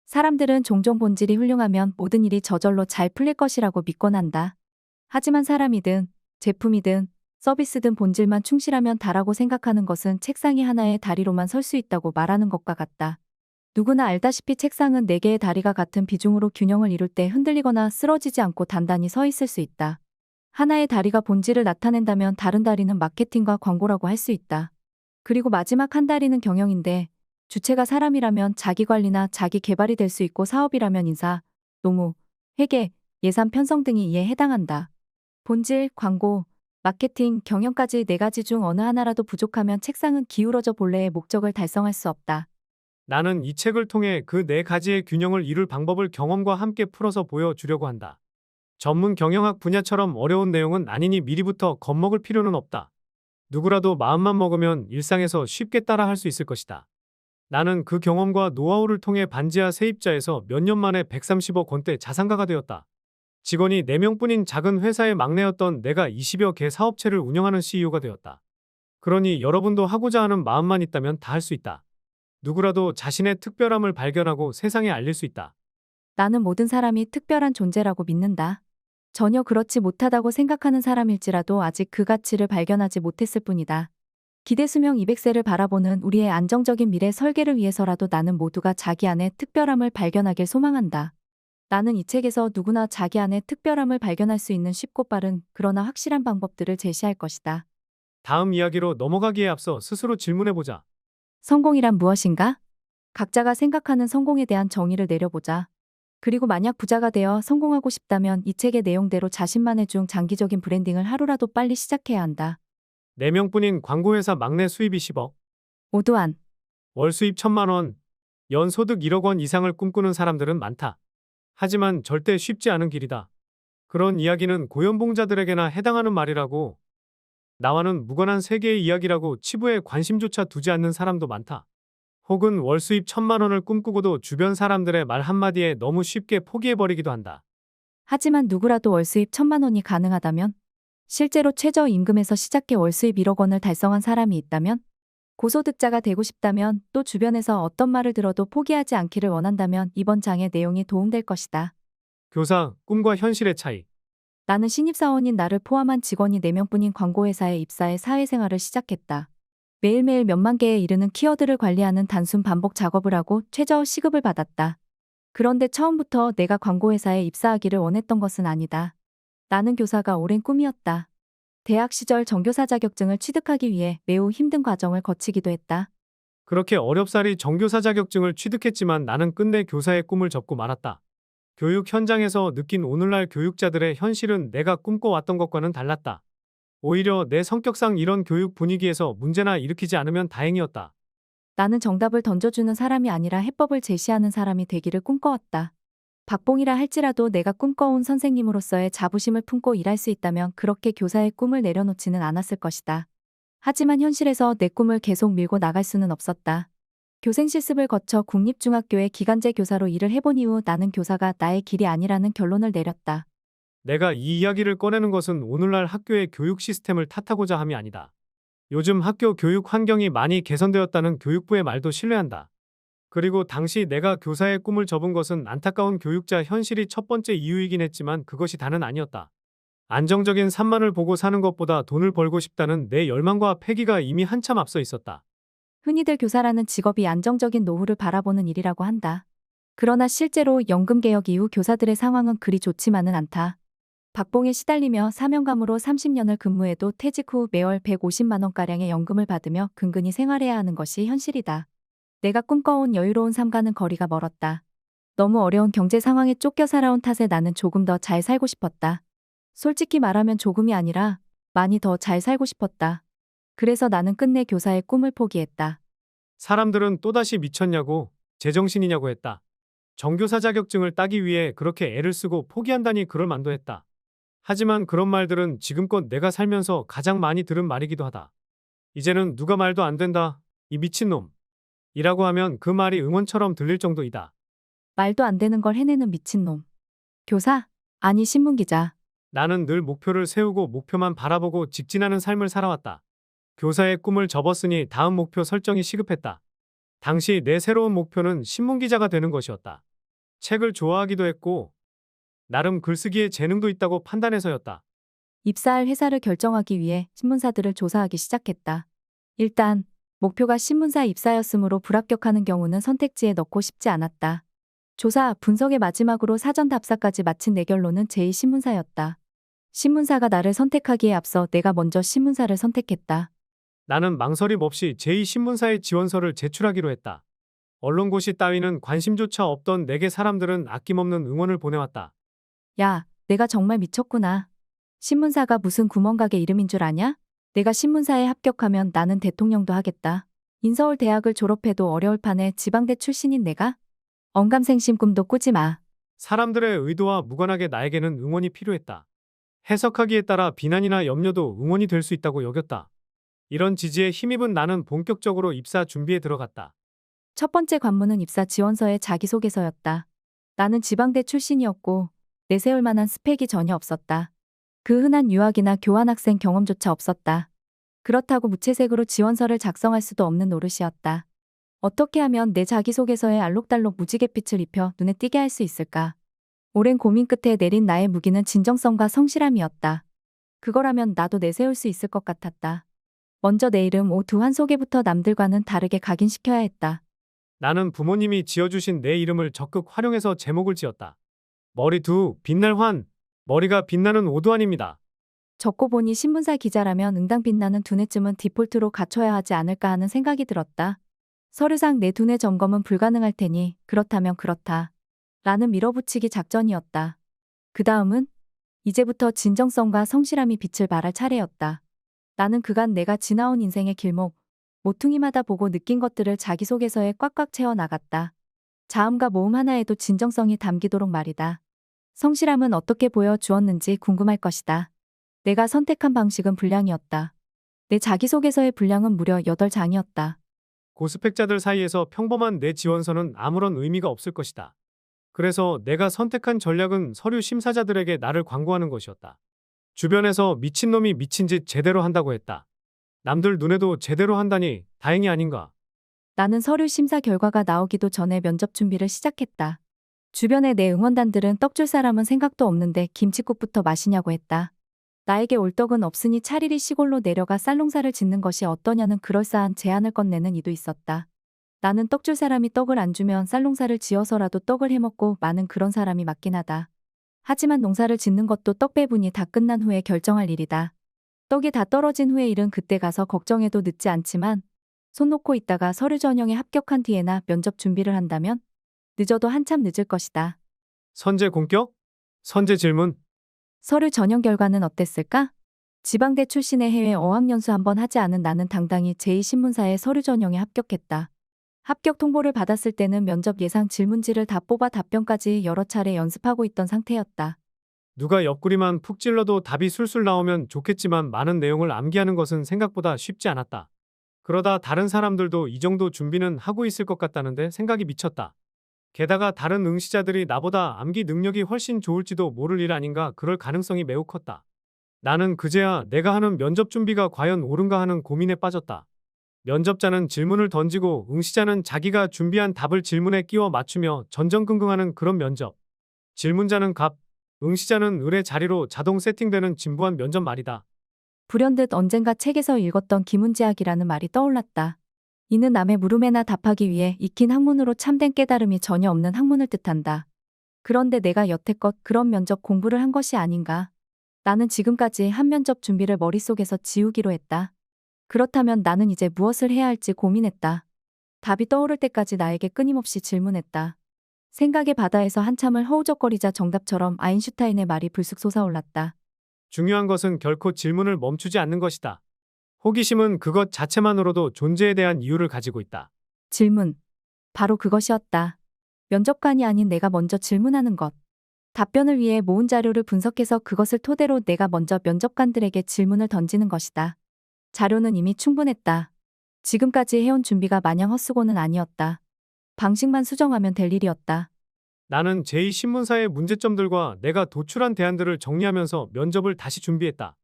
사람들은 종종 본질이 훌륭하면 모든 일이 저절로 잘 풀릴 것이라고 믿곤 한다. 하지만 사람이든 제품이든 서비스든 본질만 충실하면 다라고 생각하는 것은 책상이 하나의 다리로만 설 수 있다고 말하는 것과 같다. 누구나 알다시피 책상은 4개의 다리가 같은 비중으로 균형을 이룰 때 흔들리거나 쓰러지지 않고 단단히 서 있을 수 있다. 하나의 다리가 본질을 나타낸다면 다른 다리는 마케팅과 광고라고 할 수 있다. 그리고 마지막 한 다리는 경영인데 주체가 사람이라면 자기관리나 자기개발이 될 수 있고 사업이라면 인사, 노무, 회계, 예산 편성 등이 이에 해당한다. 본질, 광고, 마케팅, 경영까지 4가지 중 어느 하나라도 부족하면 책상은 기울어져 본래의 목적을 달성할 수 없다. 나는 이 책을 통해 그 4가지의 균형을 이룰 방법을 경험과 함께 풀어서 보여주려고 한다. 전문 경영학 분야처럼 어려운 내용은 아니니 미리부터 겁먹을 필요는 없다. 누구라도 마음만 먹으면 일상에서 쉽게 따라할 수 있을 것이다. 나는 그 경험과 노하우를 통해 반지하 세입자에서 몇 년 만에 130억 원대 자산가가 되었다. 직원이 4명뿐인 작은 회사의 막내였던 내가 20여 개 사업체를 운영하는 CEO가 되었다. 그러니 여러분도 하고자 하는 마음만 있다면 다 할 수 있다. 누구라도 자신의 특별함을 발견하고 세상에 알릴 수 있다. 나는 모든 사람이 특별한 존재라고 믿는다. 전혀 그렇지 못하다고 생각하는 사람일지라도 아직 그 가치를 발견하지 못했을 뿐이다. 기대 수명 200세를 바라보는 우리의 안정적인 미래 설계를 위해서라도 나는 모두가 자기 안에 특별함을 발견하길 소망한다. 나는 이 책에서 누구나 자기 안에 특별함을 발견할 수 있는 쉽고 빠른 그러나 확실한 방법들을 제시할 것이다. 다음 이야기로 넘어가기에 앞서 스스로 질문해보자. 성공이란 무엇인가? 각자가 생각하는 성공에 대한 정의를 내려보자. 그리고 만약 부자가 되어 성공하고 싶다면 이 책의 내용대로 자신만의 중 장기적인 브랜딩을 하루라도 빨리 시작해야 한다. 4명뿐인 광고회사 막내 수입 20억, 오두환. 월 수입 1,000만 원, 연 소득 1억 원 이상을 꿈꾸는 사람들은 많다. 하지만 절대 쉽지 않은 길이다. 그런 이야기는 고연봉자들에게나 해당하는 말이라고, 나와는 무관한 세계의 이야기라고 치부에 관심조차 두지 않는 사람도 많다. 혹은 월 수입 1,000만 원을 꿈꾸고도 주변 사람들의 말 한마디에 너무 쉽게 포기해버리기도 한다. 하지만 누구라도 월 수입 1,000만 원이 가능하다면? 실제로 최저임금에서 시작해 월 수입 1억 원을 달성한 사람이 있다면? 고소득자가 되고 싶다면, 또 주변에서 어떤 말을 들어도 포기하지 않기를 원한다면 이번 장의 내용이 도움될 것이다. 교사, 꿈과 현실의 차이. 나는 신입사원인 나를 포함한 직원이 4명뿐인 광고회사에 입사해 사회생활을 시작했다. 매일매일 몇만 개에 이르는 키워드를 관리하는 단순 반복 작업을 하고 최저 시급을 받았다. 그런데 처음부터 내가 광고회사에 입사하기를 원했던 것은 아니다. 나는 교사가 오랜 꿈이었다. 대학 시절 정교사 자격증을 취득하기 위해 매우 힘든 과정을 거치기도 했다. 그렇게 어렵사리 정교사 자격증을 취득했지만 나는 끝내 교사의 꿈을 접고 말았다. 교육 현장에서 느낀 오늘날 교육자들의 현실은 내가 꿈꿔왔던 것과는 달랐다. 오히려 내 성격상 이런 교육 분위기에서 문제나 일으키지 않으면 다행이었다. 나는 정답을 던져주는 사람이 아니라 해법을 제시하는 사람이 되기를 꿈꿔왔다. 박봉이라 할지라도 내가 꿈꿔온 선생님으로서의 자부심을 품고 일할 수 있다면 그렇게 교사의 꿈을 내려놓지는 않았을 것이다. 하지만 현실에서 내 꿈을 계속 밀고 나갈 수는 없었다. 교생 실습을 거쳐 국립중학교의 기간제 교사로 일을 해본 이후 나는 교사가 나의 길이 아니라는 결론을 내렸다. 내가 이 이야기를 꺼내는 것은 오늘날 학교의 교육 시스템을 탓하고자 함이 아니다. 요즘 학교 교육 환경이 많이 개선되었다는 교육부의 말도 신뢰한다. 그리고 당시 내가 교사의 꿈을 접은 것은 안타까운 교육자 현실이 첫 번째 이유이긴 했지만 그것이 다는 아니었다. 안정적인 삶만을 보고 사는 것보다 돈을 벌고 싶다는 내 열망과 패기가 이미 한참 앞서 있었다. 흔히들 교사라는 직업이 안정적인 노후를 바라보는 일이라고 한다. 그러나 실제로 연금개혁 이후 교사들의 상황은 그리 좋지만은 않다. 박봉에 시달리며 사명감으로 30년을 근무해도 퇴직 후 매월 150만 원가량의 연금을 받으며 근근히 생활해야 하는 것이 현실이다. 내가 꿈꿔온 여유로운 삶과는 거리가 멀었다. 너무 어려운 경제 상황에 쫓겨 살아온 탓에 나는 조금 더 잘 살고 싶었다. 솔직히 말하면 조금이 아니라 많이 더 잘 살고 싶었다. 그래서 나는 끝내 교사의 꿈을 포기했다. 사람들은 또다시 미쳤냐고, 제정신이냐고 했다. 정교사 자격증을 따기 위해 그렇게 애를 쓰고 포기한다니 그럴 만도 했다. 하지만 그런 말들은 지금껏 내가 살면서 가장 많이 들은 말이기도 하다. 이제는 누가 말도 안 된다, 이 미친놈. 이라고 하면 그 말이 응원처럼 들릴 정도이다. 말도 안 되는 걸 해내는 미친놈. 교사? 아니 신문기자. 나는 늘 목표를 세우고 목표만 바라보고 직진하는 삶을 살아왔다. 교사의 꿈을 접었으니 다음 목표 설정이 시급했다. 당시 내 새로운 목표는 신문기자가 되는 것이었다. 책을 좋아하기도 했고 나름 글쓰기에 재능도 있다고 판단해서였다. 입사할 회사를 결정하기 위해 신문사들을 조사하기 시작했다. 일단 목표가 신문사 입사였으므로 불합격하는 경우는 선택지에 넣고 싶지 않았다. 조사, 분석의 마지막으로 사전 답사까지 마친 내 결론은 제2신문사였다. 신문사가 나를 선택하기에 앞서 내가 먼저 신문사를 선택했다. 나는 망설임 없이 제2신문사에 지원서를 제출하기로 했다. 언론고시 따위는 관심조차 없던 내게 사람들은 아낌없는 응원을 보내왔다. 야, 내가 정말 미쳤구나. 신문사가 무슨 구멍가게 이름인 줄 아냐? 내가 신문사에 합격하면 나는 대통령도 하겠다. 인서울 대학을 졸업해도 어려울 판에 지방대 출신인 내가? 언감생심 꿈도 꾸지 마. 사람들의 의도와 무관하게 나에게는 응원이 필요했다. 해석하기에 따라 비난이나 염려도 응원이 될 수 있다고 여겼다. 이런 지지에 힘입은 나는 본격적으로 입사 준비에 들어갔다. 첫 번째 관문은 입사 지원서의 자기소개서였다. 나는 지방대 출신이었고 내세울 만한 스펙이 전혀 없었다. 그 흔한 유학이나 교환학생 경험조차 없었다. 그렇다고 무채색으로 지원서를 작성할 수도 없는 노릇이었다. 어떻게 하면 내 자기소개서에 알록달록 무지갯빛을 입혀 눈에 띄게 할 수 있을까? 오랜 고민 끝에 내린 나의 무기는 진정성과 성실함이었다. 그거라면 나도 내세울 수 있을 것 같았다. 먼저 내 이름 오두환 소개부터 남들과는 다르게 각인시켜야 했다. 나는 부모님이 지어주신 내 이름을 적극 활용해서 제목을 지었다. 머리두, 빛날 환, 머리가 빛나는 오두환입니다. 적고 보니 신문사 기자라면 응당 빛나는 두뇌쯤은 디폴트로 갖춰야 하지 않을까 하는 생각이 들었다. 서류상 내 두뇌 점검은 불가능할 테니 그렇다면 그렇다. 라는 밀어붙이기 작전이었다. 그 다음은 이제부터 진정성과 성실함이 빛을 발할 차례였다. 나는 그간 내가 지나온 인생의 길목, 모퉁이마다 보고 느낀 것들을 자기소개서에 꽉꽉 채워 나갔다. 자음과 모음 하나에도 진정성이 담기도록 말이다. 성실함은 어떻게 보여주었는지 궁금할 것이다. 내가 선택한 방식은 분량이었다. 내 자기소개서의 분량은 무려 8장이었다. 고스펙자들 사이에서 평범한 내 지원서는 아무런 의미가 없을 것이다. 그래서 내가 선택한 전략은 서류 심사자들에게 나를 광고하는 것이었다. 주변에서 미친놈이 미친 짓 제대로 한다고 했다. 남들 눈에도 제대로 한다니 다행이 아닌가. 나는 서류 심사 결과가 나오기도 전에 면접 준비를 시작했다. 주변의 내 응원단들은 떡줄 사람은 생각도 없는데 김칫국부터 마시냐고 했다. 나에게 올 떡은 없으니 차라리 시골로 내려가 쌀농사를 짓는 것이 어떠냐는 그럴싸한 제안을 건네는 이도 있었다. 나는 떡줄 사람이 떡을 안 주면 쌀농사를 지어서라도 떡을 해먹고 마는 그런 사람이 맞긴 하다. 하지만 농사를 짓는 것도 떡 배분이 다 끝난 후에 결정할 일이다. 떡이 다 떨어진 후의 일은 그때 가서 걱정해도 늦지 않지만 손 놓고 있다가 서류 전형에 합격한 뒤에나 면접 준비를 한다면 늦어도 한참 늦을 것이다. 선제 공격? 선제 질문? 서류 전형 결과는 어땠을까? 지방대 출신의 해외 어학연수 한번 하지 않은 나는 당당히 제2신문사의 서류 전형에 합격했다. 합격 통보를 받았을 때는 면접 예상 질문지를 다 뽑아 답변까지 여러 차례 연습하고 있던 상태였다. 누가 옆구리만 푹 찔러도 답이 술술 나오면 좋겠지만 많은 내용을 암기하는 것은 생각보다 쉽지 않았다. 그러다 다른 사람들도 이 정도 준비는 하고 있을 것 같다는데 생각이 미쳤다. 게다가 다른 응시자들이 나보다 암기 능력이 훨씬 좋을지도 모를 일 아닌가 그럴 가능성이 매우 컸다. 나는 그제야 내가 하는 면접 준비가 과연 옳은가 하는 고민에 빠졌다. 면접자는 질문을 던지고 응시자는 자기가 준비한 답을 질문에 끼워 맞추며 전전긍긍하는 그런 면접. 질문자는 갑, 응시자는 을의 자리로 자동 세팅되는 진부한 면접 말이다. 불현듯 언젠가 책에서 읽었던 기문제학이라는 말이 떠올랐다. 이는 남의 물음에나 답하기 위해 익힌 학문으로 참된 깨달음이 전혀 없는 학문을 뜻한다. 그런데 내가 여태껏 그런 면접 공부를 한 것이 아닌가. 나는 지금까지 한 면접 준비를 머릿속에서 지우기로 했다. 그렇다면 나는 이제 무엇을 해야 할지 고민했다. 답이 떠오를 때까지 나에게 끊임없이 질문했다. 생각의 바다에서 한참을 허우적거리자 정답처럼 아인슈타인의 말이 불쑥 솟아올랐다. 중요한 것은 결코 질문을 멈추지 않는 것이다. 호기심은 그것 자체만으로도 존재에 대한 이유를 가지고 있다. 질문. 바로 그것이었다. 면접관이 아닌 내가 먼저 질문하는 것. 답변을 위해 모은 자료를 분석해서 그것을 토대로 내가 먼저 면접관들에게 질문을 던지는 것이다. 자료는 이미 충분했다. 지금까지 해온 준비가 마냥 헛수고는 아니었다. 방식만 수정하면 될 일이었다. 나는 제2신문사의 문제점들과 내가 도출한 대안들을 정리하면서 면접을 다시 준비했다.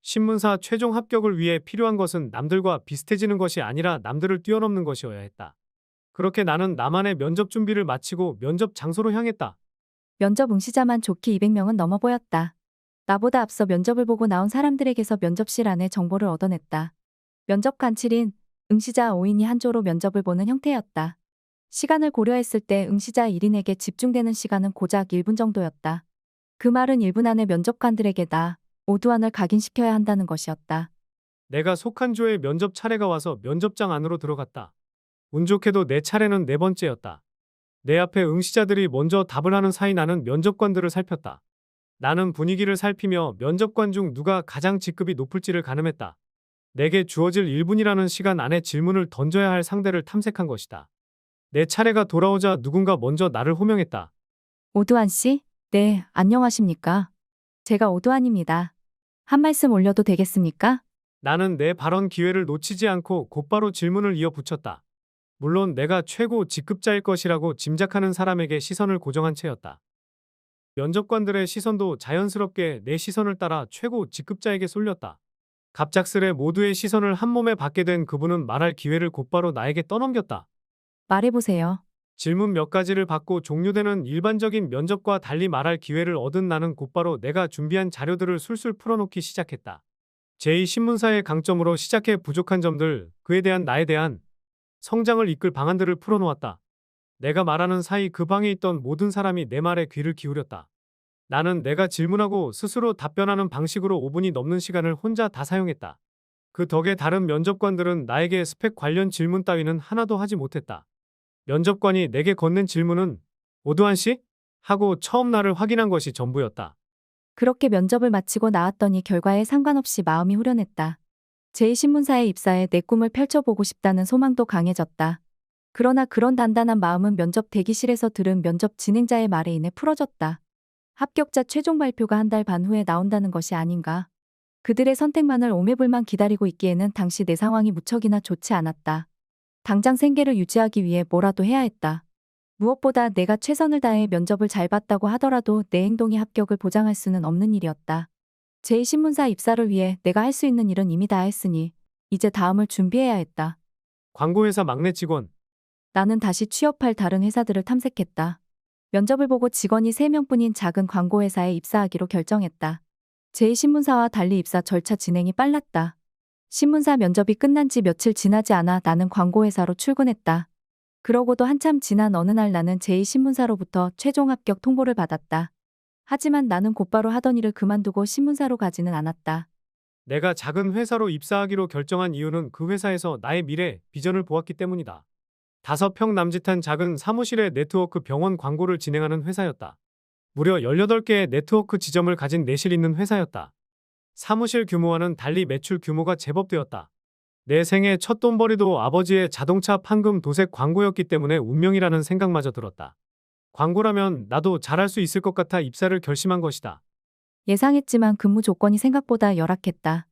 신문사 최종 합격을 위해 필요한 것은 남들과 비슷해지는 것이 아니라 남들을 뛰어넘는 것이어야 했다. 그렇게 나는 나만의 면접 준비를 마치고 면접 장소로 향했다. 면접 응시자만 좋게 200명은 넘어 보였다. 나보다 앞서 면접을 보고 나온 사람들에게서 면접실 안에 정보를 얻어냈다. 면접 관칠인 응시자 5인이 한 조로 면접을 보는 형태였다. 시간을 고려했을 때 응시자 1인에게 집중되는 시간은 고작 1분 정도였다. 그 말은 1분 안에 면접관들에게 나, 오두환을 각인시켜야 한다는 것이었다. 내가 속한 조의 면접 차례가 와서 면접장 안으로 들어갔다. 운 좋게도 내 차례는 네 번째였다. 내 앞에 응시자들이 먼저 답을 하는 사이 나는 면접관들을 살폈다. 나는 분위기를 살피며 면접관 중 누가 가장 직급이 높을지를 가늠했다. 내게 주어질 1분이라는 시간 안에 질문을 던져야 할 상대를 탐색한 것이다. 내 차례가 돌아오자 누군가 먼저 나를 호명했다. 오두환 씨? 네, 안녕하십니까? 제가 오두환입니다. 한 말씀 올려도 되겠습니까? 나는 내 발언 기회를 놓치지 않고 곧바로 질문을 이어붙였다. 물론 내가 최고 직급자일 것이라고 짐작하는 사람에게 시선을 고정한 채였다. 면접관들의 시선도 자연스럽게 내 시선을 따라 최고 직급자에게 쏠렸다. 갑작스레 모두의 시선을 한 몸에 받게 된 그분은 말할 기회를 곧바로 나에게 떠넘겼다. 말해보세요. 질문 몇 가지를 받고 종료되는 일반적인 면접과 달리 말할 기회를 얻은 나는 곧바로 내가 준비한 자료들을 술술 풀어놓기 시작했다. 제2신문사의 강점으로 시작해 부족한 점들, 그에 대한 나에 대한 성장을 이끌 방안들을 풀어놓았다. 내가 말하는 사이 그 방에 있던 모든 사람이 내 말에 귀를 기울였다. 나는 내가 질문하고 스스로 답변하는 방식으로 5분이 넘는 시간을 혼자 다 사용했다. 그 덕에 다른 면접관들은 나에게 스펙 관련 질문 따위는 하나도 하지 못했다. 면접관이 내게 건넨 질문은 오두환 씨? 하고 처음 나를 확인한 것이 전부였다. 그렇게 면접을 마치고 나왔더니 결과에 상관없이 마음이 후련했다. 제2신문사에 입사해 내 꿈을 펼쳐보고 싶다는 소망도 강해졌다. 그러나 그런 단단한 마음은 면접 대기실에서 들은 면접 진행자의 말에 인해 풀어졌다. 합격자 최종 발표가 한 달 반 후에 나온다는 것이 아닌가. 그들의 선택만을 오매불만 기다리고 있기에는 당시 내 상황이 무척이나 좋지 않았다. 당장 생계를 유지하기 위해 뭐라도 해야 했다. 무엇보다 내가 최선을 다해 면접을 잘 봤다고 하더라도 내 행동이 합격을 보장할 수는 없는 일이었다. 제2신문사 입사를 위해 내가 할 수 있는 일은 이미 다 했으니 이제 다음을 준비해야 했다. 광고회사 막내 직원. 나는 다시 취업할 다른 회사들을 탐색했다. 면접을 보고 직원이 3명뿐인 작은 광고회사에 입사하기로 결정했다. 제2신문사와 달리 입사 절차 진행이 빨랐다. 신문사 면접이 끝난 지 며칠 지나지 않아 나는 광고회사로 출근했다. 그러고도 한참 지난 어느 날 나는 제2신문사로부터 최종 합격 통보를 받았다. 하지만 나는 곧바로 하던 일을 그만두고 신문사로 가지는 않았다. 내가 작은 회사로 입사하기로 결정한 이유는 그 회사에서 나의 미래, 비전을 보았기 때문이다. 5평 남짓한 작은 사무실에 네트워크 병원 광고를 진행하는 회사였다. 무려 18개의 네트워크 지점을 가진 내실 있는 회사였다. 사무실 규모와는 달리 매출 규모가 제법 되었다. 내 생애 첫 돈벌이도 아버지의 자동차 판금 도색 광고였기 때문에 운명이라는 생각마저 들었다. 광고라면 나도 잘할 수 있을 것 같아 입사를 결심한 것이다. 예상했지만 근무 조건이 생각보다 열악했다.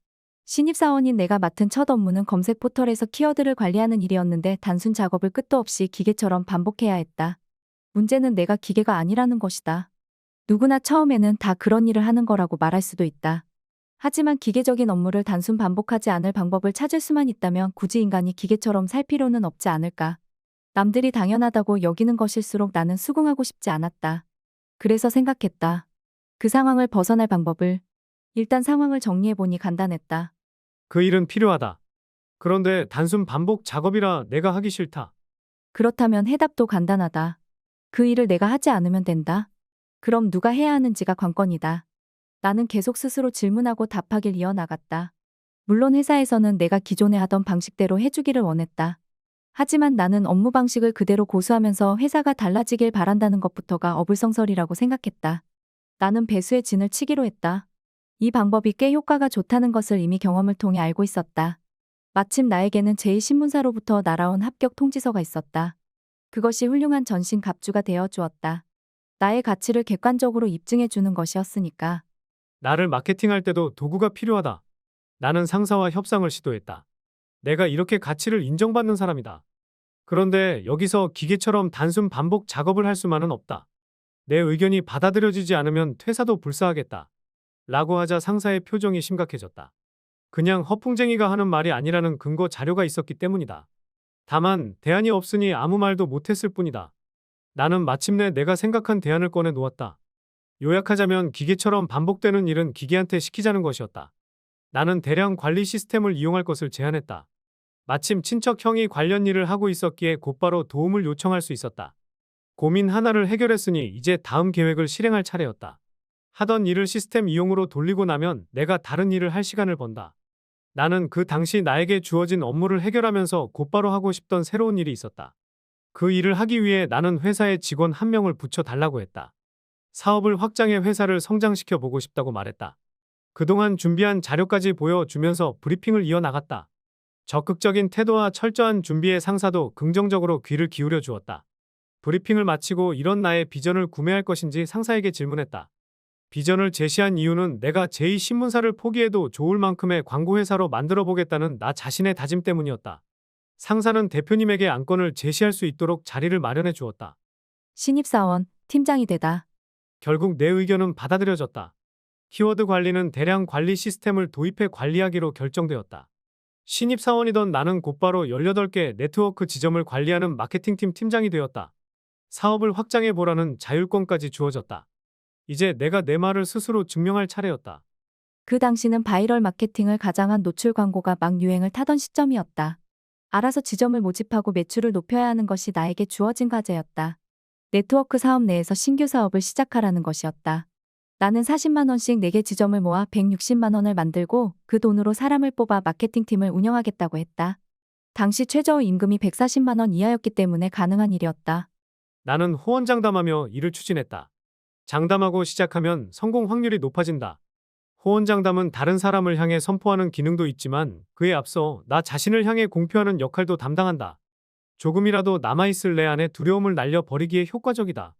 신입사원인 내가 맡은 첫 업무는 검색 포털에서 키워드를 관리하는 일이었는데 단순 작업을 끝도 없이 기계처럼 반복해야 했다. 문제는 내가 기계가 아니라는 것이다. 누구나 처음에는 다 그런 일을 하는 거라고 말할 수도 있다. 하지만 기계적인 업무를 단순 반복하지 않을 방법을 찾을 수만 있다면 굳이 인간이 기계처럼 살 필요는 없지 않을까. 남들이 당연하다고 여기는 것일수록 나는 수긍하고 싶지 않았다. 그래서 생각했다. 그 상황을 벗어날 방법을. 일단 상황을 정리해보니 간단했다. 그 일은 필요하다. 그런데 단순 반복 작업이라 내가 하기 싫다. 그렇다면 해답도 간단하다. 그 일을 내가 하지 않으면 된다. 그럼 누가 해야 하는지가 관건이다. 나는 계속 스스로 질문하고 답하길 이어나갔다. 물론 회사에서는 내가 기존에 하던 방식대로 해주기를 원했다. 하지만 나는 업무 방식을 그대로 고수하면서 회사가 달라지길 바란다는 것부터가 어불성설이라고 생각했다. 나는 배수의 진을 치기로 했다. 이 방법이 꽤 효과가 좋다는 것을 이미 경험을 통해 알고 있었다. 마침 나에게는 제2신문사로부터 날아온 합격 통지서가 있었다. 그것이 훌륭한 전신 갑주가 되어 주었다. 나의 가치를 객관적으로 입증해 주는 것이었으니까. 나를 마케팅할 때도 도구가 필요하다. 나는 상사와 협상을 시도했다. 내가 이렇게 가치를 인정받는 사람이다. 그런데 여기서 기계처럼 단순 반복 작업을 할 수만은 없다. 내 의견이 받아들여지지 않으면 퇴사도 불사하겠다. 라고 하자 상사의 표정이 심각해졌다. 그냥 허풍쟁이가 하는 말이 아니라는 근거 자료가 있었기 때문이다. 다만 대안이 없으니 아무 말도 못했을 뿐이다. 나는 마침내 내가 생각한 대안을 꺼내 놓았다. 요약하자면 기계처럼 반복되는 일은 기계한테 시키자는 것이었다. 나는 대량 관리 시스템을 이용할 것을 제안했다. 마침 친척 형이 관련 일을 하고 있었기에 곧바로 도움을 요청할 수 있었다. 고민 하나를 해결했으니 이제 다음 계획을 실행할 차례였다. 하던 일을 시스템 이용으로 돌리고 나면 내가 다른 일을 할 시간을 번다. 나는 그 당시 나에게 주어진 업무를 해결하면서 곧바로 하고 싶던 새로운 일이 있었다. 그 일을 하기 위해 나는 회사에 직원 한 명을 붙여달라고 했다. 사업을 확장해 회사를 성장시켜 보고 싶다고 말했다. 그동안 준비한 자료까지 보여주면서 브리핑을 이어나갔다. 적극적인 태도와 철저한 준비에 상사도 긍정적으로 귀를 기울여 주었다. 브리핑을 마치고 이런 나의 비전을 구매할 것인지 상사에게 질문했다. 비전을 제시한 이유는 내가 제2신문사를 포기해도 좋을 만큼의 광고회사로 만들어 보겠다는 나 자신의 다짐 때문이었다. 상사는 대표님에게 안건을 제시할 수 있도록 자리를 마련해 주었다. 신입사원, 팀장이 되다. 결국 내 의견은 받아들여졌다. 키워드 관리는 대량 관리 시스템을 도입해 관리하기로 결정되었다. 신입사원이던 나는 곧바로 18개 네트워크 지점을 관리하는 마케팅팀 팀장이 되었다. 사업을 확장해 보라는 자율권까지 주어졌다. 이제 내가 내 말을 스스로 증명할 차례였다. 그 당시는 바이럴 마케팅을 가장한 노출 광고가 막 유행을 타던 시점이었다. 알아서 지점을 모집하고 매출을 높여야 하는 것이 나에게 주어진 과제였다. 네트워크 사업 내에서 신규 사업을 시작하라는 것이었다. 나는 40만 원씩 4개 지점을 모아 160만 원을 만들고 그 돈으로 사람을 뽑아 마케팅팀을 운영하겠다고 했다. 당시 최저 임금이 140만 원 이하였기 때문에 가능한 일이었다. 나는 호언장담하며 일을 추진했다. 장담하고 시작하면 성공 확률이 높아진다. 호언장담은 다른 사람을 향해 선포하는 기능도 있지만 그에 앞서 나 자신을 향해 공표하는 역할도 담당한다. 조금이라도 남아있을 내 안에 두려움을 날려버리기에 효과적이다.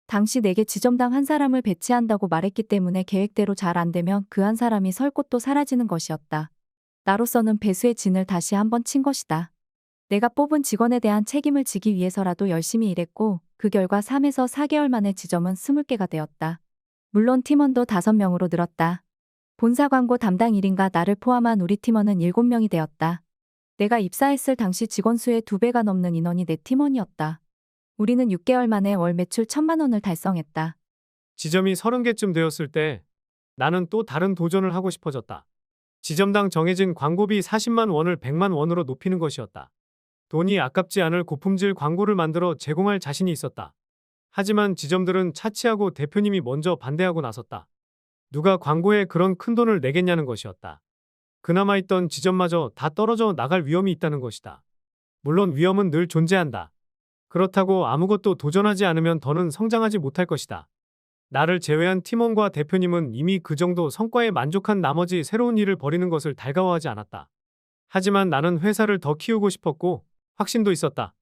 당시 4개 지점당 한 사람을 배치한다고 말했기 때문에 계획대로 잘 안 되면 그 한 사람이 설 곳도 사라지는 것이었다. 나로서는 배수의 진을 다시 한번 친 것이다. 내가 뽑은 직원에 대한 책임을 지기 위해서라도 열심히 일했고 그 결과 3에서 4개월 만에 지점은 20개가 되었다. 물론 팀원도 5명으로 늘었다. 본사 광고 담당 1인과 나를 포함한 우리 팀원은 7명이 되었다. 내가 입사했을 당시 직원 수의 2배가 넘는 인원이 내 팀원이었다. 우리는 6개월 만에 월 매출 1,000만 원을 달성했다. 지점이 30개쯤 되었을 때 나는 또 다른 도전을 하고 싶어졌다. 지점당 정해진 광고비 40만 원을 100만 원으로 높이는 것이었다. 돈이 아깝지 않을 고품질 광고를 만들어 제공할 자신이 있었다. 하지만 지점들은 차치하고 대표님이 먼저 반대하고 나섰다. 누가 광고에 그런 큰 돈을 내겠냐는 것이었다. 그나마 있던 지점마저 다 떨어져 나갈 위험이 있다는 것이다. 물론 위험은 늘 존재한다. 그렇다고 아무것도 도전하지 않으면 더는 성장하지 못할 것이다. 나를 제외한 팀원과 대표님은 이미 그 정도 성과에 만족한 나머지 새로운 일을 벌이는 것을 달가워하지 않았다. 하지만 나는 회사를 더 키우고 싶었고 확신도 있었다.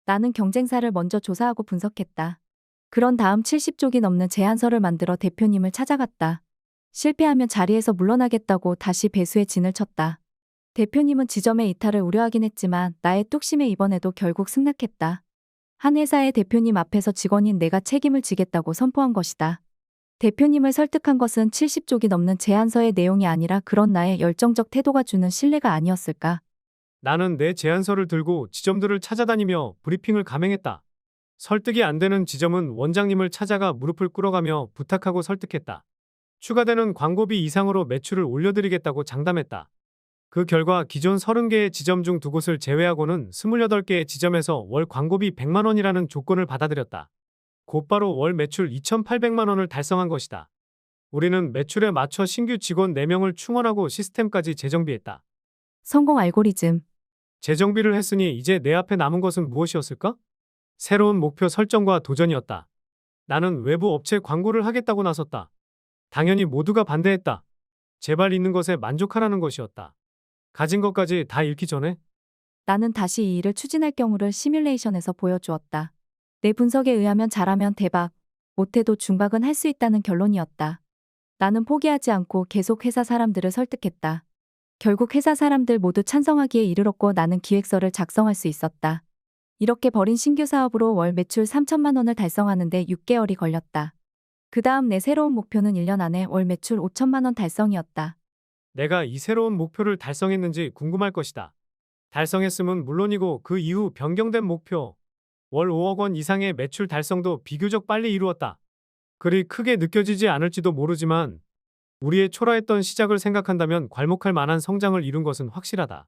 나는 경쟁사를 먼저 조사하고 분석했다. 그런 다음 70쪽이 넘는 제안서를 만들어 대표님을 찾아갔다. 실패하면 자리에서 물러나겠다고 다시 배수의 진을 쳤다. 대표님은 지점의 이탈을 우려하긴 했지만 나의 뚝심에 이번에도 결국 승낙했다. 한 회사의 대표님 앞에서 직원인 내가 책임을 지겠다고 선포한 것이다. 대표님을 설득한 것은 70쪽이 넘는 제안서의 내용이 아니라 그런 나의 열정적 태도가 주는 신뢰가 아니었을까? 나는 내 제안서를 들고 지점들을 찾아다니며 브리핑을 감행했다. 설득이 안 되는 지점은 원장님을 찾아가 무릎을 꿇어가며 부탁하고 설득했다. 추가되는 광고비 이상으로 매출을 올려드리겠다고 장담했다. 그 결과 기존 30개의 지점 중 2곳을 제외하고는 28개의 지점에서 월 광고비 100만 원이라는 조건을 받아들였다. 곧바로 월 매출 2,800만 원을 달성한 것이다. 우리는 매출에 맞춰 신규 직원 4명을 충원하고 시스템까지 재정비했다. 성공 알고리즘. 재정비를 했으니 이제 내 앞에 남은 것은 무엇이었을까? 새로운 목표 설정과 도전이었다. 나는 외부 업체 광고를 하겠다고 나섰다. 당연히 모두가 반대했다. 제발 있는 것에 만족하라는 것이었다. 가진 것까지 다 잃기 전에 나는 다시 이 일을 추진할 경우를 시뮬레이션에서 보여주었다. 내 분석에 의하면 잘하면 대박, 못해도 중박은 할 수 있다는 결론이었다. 나는 포기하지 않고 계속 회사 사람들을 설득했다. 결국 회사 사람들 모두 찬성하기에 이르렀고 나는 기획서를 작성할 수 있었다. 이렇게 벌인 신규 사업으로 월 매출 3천만 원을 달성하는데 6개월이 걸렸다. 그 다음 내 새로운 목표는 1년 안에 월 매출 5천만 원 달성이었다. 내가 이 새로운 목표를 달성했는지 궁금할 것이다. 달성했음은 물론이고 그 이후 변경된 목표, 월 5억 원 이상의 매출 달성도 비교적 빨리 이루었다. 그리 크게 느껴지지 않을지도 모르지만 우리의 초라했던 시작을 생각한다면 괄목할 만한 성장을 이룬 것은 확실하다.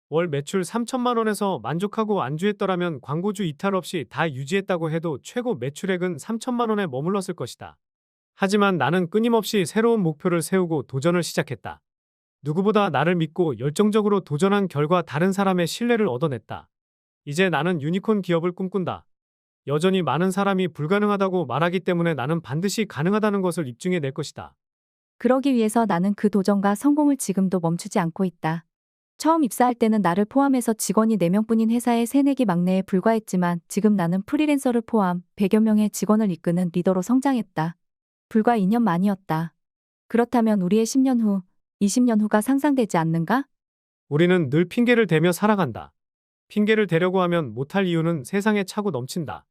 월 매출 3천만 원에서 만족하고 안주했더라면 광고주 이탈 없이 다 유지했다고 해도 최고 매출액은 3천만 원에 머물렀을 것이다. 하지만 나는 끊임없이 새로운 목표를 세우고 도전을 시작했다. 누구보다 나를 믿고 열정적으로 도전한 결과 다른 사람의 신뢰를 얻어냈다. 이제 나는 유니콘 기업을 꿈꾼다. 여전히 많은 사람이 불가능하다고 말하기 때문에 나는 반드시 가능하다는 것을 입증해 낼 것이다. 그러기 위해서 나는 그 도전과 성공을 지금도 멈추지 않고 있다. 처음 입사할 때는 나를 포함해서 직원이 4명뿐인 회사의 새내기 막내에 불과했지만 지금 나는 프리랜서를 포함 100여 명의 직원을 이끄는 리더로 성장했다. 불과 2년 만이었다. 그렇다면 우리의 10년 후, 20년 후가 상상되지 않는가? 우리는 늘 핑계를 대며 살아간다. 핑계를 대려고 하면 못할 이유는 세상에 차고 넘친다.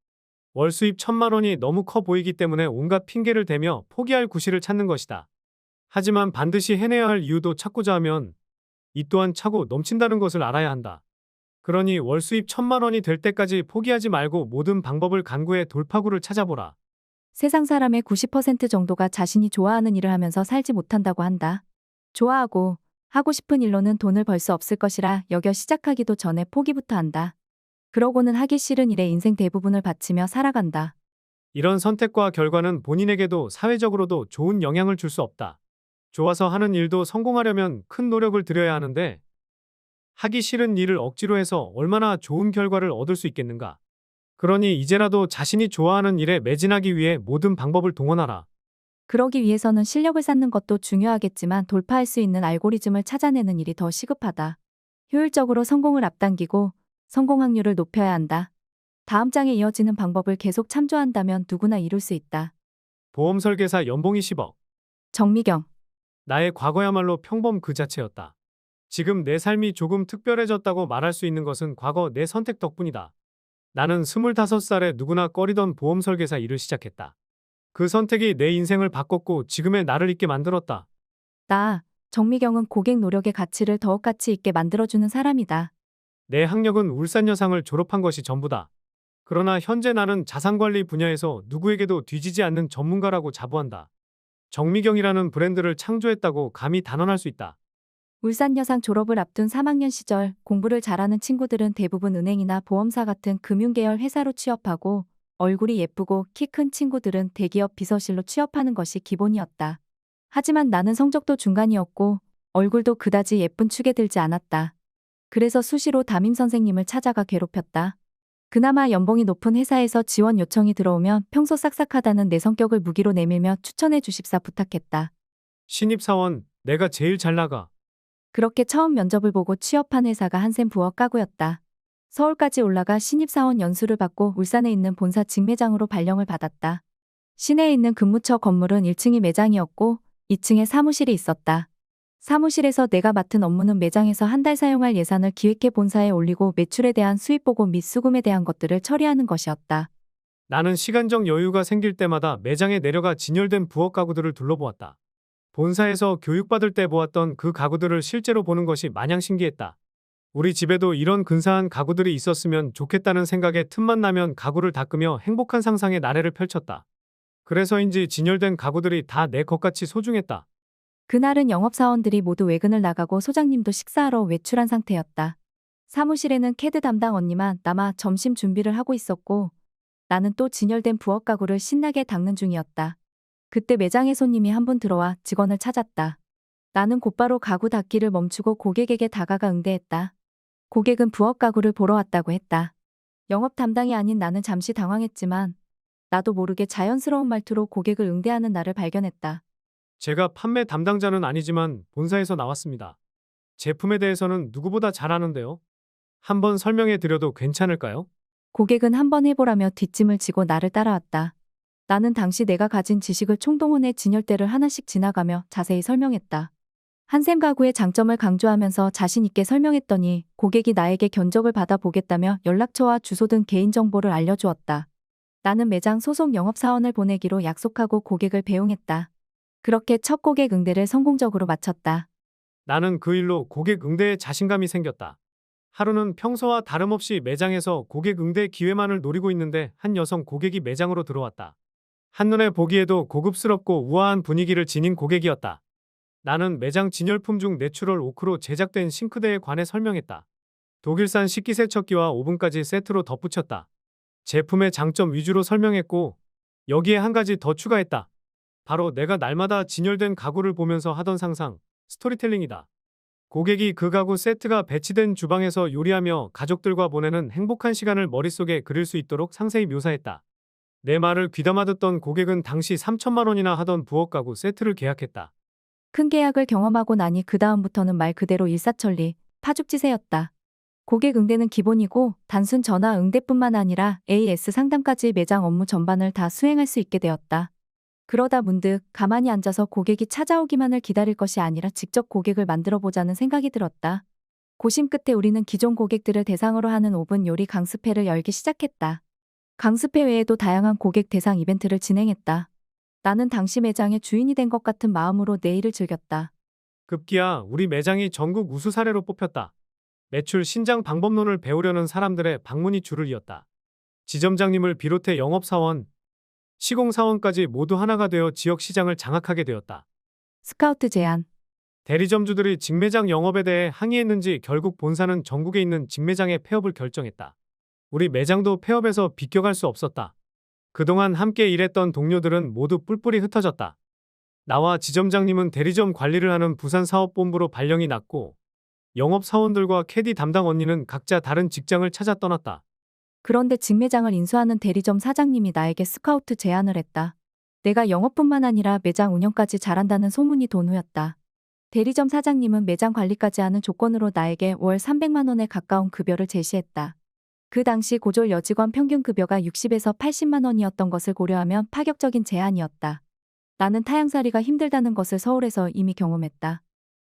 월 수입 1,000만 원이 너무 커 보이기 때문에 온갖 핑계를 대며 포기할 구실을 찾는 것이다. 하지만 반드시 해내야 할 이유도 찾고자 하면 이 또한 차고 넘친다는 것을 알아야 한다. 그러니 월 수입 1,000만 원이 될 때까지 포기하지 말고 모든 방법을 간구해 돌파구를 찾아보라. 세상 사람의 90% 정도가 자신이 좋아하는 일을 하면서 살지 못한다고 한다. 좋아하고 하고 싶은 일로는 돈을 벌 수 없을 것이라 여겨 시작하기도 전에 포기부터 한다. 그러고는 하기 싫은 일에 인생 대부분을 바치며 살아간다. 이런 선택과 결과는 본인에게도 사회적으로도 좋은 영향을 줄 수 없다. 좋아서 하는 일도 성공하려면 큰 노력을 들여야 하는데 하기 싫은 일을 억지로 해서 얼마나 좋은 결과를 얻을 수 있겠는가. 그러니 이제라도 자신이 좋아하는 일에 매진하기 위해 모든 방법을 동원하라. 그러기 위해서는 실력을 쌓는 것도 중요하겠지만 돌파할 수 있는 알고리즘을 찾아내는 일이 더 시급하다. 효율적으로 성공을 앞당기고 성공 확률을 높여야 한다. 다음 장에 이어지는 방법을 계속 참조한다면 누구나 이룰 수 있다. 보험 설계사 연봉이 10억. 정미경. 나의 과거야말로 평범 그 자체였다. 지금 내 삶이 조금 특별해졌다고 말할 수 있는 것은 과거 내 선택 덕분이다. 나는 25살에 누구나 꺼리던 보험 설계사 일을 시작했다. 그 선택이 내 인생을 바꿨고 지금의 나를 있게 만들었다. 나, 정미경은 고객 노력의 가치를 더욱 가치 있게 만들어주는 사람이다. 내 학력은 울산여상을 졸업한 것이 전부다. 그러나 현재 나는 자산관리 분야에서 누구에게도 뒤지지 않는 전문가라고 자부한다. 정미경이라는 브랜드를 창조했다고 감히 단언할 수 있다. 울산여상 졸업을 앞둔 3학년 시절 공부를 잘하는 친구들은 대부분 은행이나 보험사 같은 금융계열 회사로 취업하고 얼굴이 예쁘고 키 큰 친구들은 대기업 비서실로 취업하는 것이 기본이었다. 하지만 나는 성적도 중간이었고 얼굴도 그다지 예쁜 축에 들지 않았다. 그래서 수시로 담임 선생님을 찾아가 괴롭혔다. 그나마 연봉이 높은 회사에서 지원 요청이 들어오면 평소 싹싹하다는 내 성격을 무기로 내밀며 추천해 주십사 부탁했다. 신입사원, 내가 제일 잘 나가. 그렇게 처음 면접을 보고 취업한 회사가 한샘 부엌 가구였다. 서울까지 올라가 신입사원 연수를 받고 울산에 있는 본사 직매장으로 발령을 받았다. 시내에 있는 근무처 건물은 1층이 매장이었고 2층에 사무실이 있었다. 사무실에서 내가 맡은 업무는 매장에서 한 달 사용할 예산을 기획해 본사에 올리고 매출에 대한 수입 보고 및 수금에 대한 것들을 처리하는 것이었다. 나는 시간적 여유가 생길 때마다 매장에 내려가 진열된 부엌 가구들을 둘러보았다. 본사에서 교육받을 때 보았던 그 가구들을 실제로 보는 것이 마냥 신기했다. 우리 집에도 이런 근사한 가구들이 있었으면 좋겠다는 생각에 틈만 나면 가구를 닦으며 행복한 상상의 나래를 펼쳤다. 그래서인지 진열된 가구들이 다 내 것같이 소중했다. 그날은 영업사원들이 모두 외근을 나가고 소장님도 식사하러 외출한 상태였다. 사무실에는 캐드 담당 언니만 남아 점심 준비를 하고 있었고 나는 또 진열된 부엌 가구를 신나게 닦는 중이었다. 그때 매장에 손님이 한 분 들어와 직원을 찾았다. 나는 곧바로 가구 닦기를 멈추고 고객에게 다가가 응대했다. 고객은 부엌 가구를 보러 왔다고 했다. 영업 담당이 아닌 나는 잠시 당황했지만 나도 모르게 자연스러운 말투로 고객을 응대하는 나를 발견했다. 제가 판매 담당자는 아니지만 본사에서 나왔습니다. 제품에 대해서는 누구보다 잘 아는데요. 한번 설명해 드려도 괜찮을까요? 고객은 한번 해보라며 뒷짐을 지고 나를 따라왔다. 나는 당시 내가 가진 지식을 총동원해 진열대를 하나씩 지나가며 자세히 설명했다. 한샘 가구의 장점을 강조하면서 자신 있게 설명했더니 고객이 나에게 견적을 받아보겠다며 연락처와 주소 등 개인정보를 알려주었다. 나는 매장 소속 영업사원을 보내기로 약속하고 고객을 배웅했다. 그렇게 첫 고객 응대를 성공적으로 마쳤다. 나는 그 일로 고객 응대에 자신감이 생겼다. 하루는 평소와 다름없이 매장에서 고객 응대 기회만을 노리고 있는데 한 여성 고객이 매장으로 들어왔다. 한눈에 보기에도 고급스럽고 우아한 분위기를 지닌 고객이었다. 나는 매장 진열품 중 내추럴 오크로 제작된 싱크대에 관해 설명했다. 독일산 식기세척기와 오븐까지 세트로 덧붙였다. 제품의 장점 위주로 설명했고 여기에 한 가지 더 추가했다. 바로 내가 날마다 진열된 가구를 보면서 하던 상상, 스토리텔링이다. 고객이 그 가구 세트가 배치된 주방에서 요리하며 가족들과 보내는 행복한 시간을 머릿속에 그릴 수 있도록 상세히 묘사했다. 내 말을 귀담아 듣던 고객은 당시 3천만 원이나 하던 부엌 가구 세트를 계약했다. 큰 계약을 경험하고 나니 그 다음부터는 말 그대로 일사천리, 파죽지세였다. 고객 응대는 기본이고 단순 전화 응대뿐만 아니라 AS 상담까지 매장 업무 전반을 다 수행할 수 있게 되었다. 그러다 문득 가만히 앉아서 고객이 찾아오기만을 기다릴 것이 아니라 직접 고객을 만들어보자는 생각이 들었다. 고심 끝에 우리는 기존 고객들을 대상으로 하는 오븐 요리 강습회를 열기 시작했다. 강습회 외에도 다양한 고객 대상 이벤트를 진행했다. 나는 당시 매장의 주인이 된 것 같은 마음으로 내일을 즐겼다. 급기야 우리 매장이 전국 우수 사례로 뽑혔다. 매출 신장 방법론을 배우려는 사람들의 방문이 줄을 이었다. 지점장님을 비롯해 영업사원, 시공사원까지 모두 하나가 되어 지역 시장을 장악하게 되었다. 스카우트 제안. 대리점주들이 직매장 영업에 대해 항의했는지 결국 본사는 전국에 있는 직매장의 폐업을 결정했다. 우리 매장도 폐업에서 비껴갈 수 없었다. 그동안 함께 일했던 동료들은 모두 뿔뿔이 흩어졌다. 나와 지점장님은 대리점 관리를 하는 부산사업본부로 발령이 났고 영업사원들과 캐디 담당 언니는 각자 다른 직장을 찾아 떠났다. 그런데 직매장을 인수하는 대리점 사장님이 나에게 스카우트 제안을 했다. 내가 영업뿐만 아니라 매장 운영까지 잘한다는 소문이 돈후였다. 대리점 사장님은 매장 관리까지 하는 조건으로 나에게 월 300만 원에 가까운 급여를 제시했다. 그 당시 고졸 여직원 평균 급여가 60에서 80만 원이었던 것을 고려하면 파격적인 제안이었다. 나는 타향살이가 힘들다는 것을 서울에서 이미 경험했다.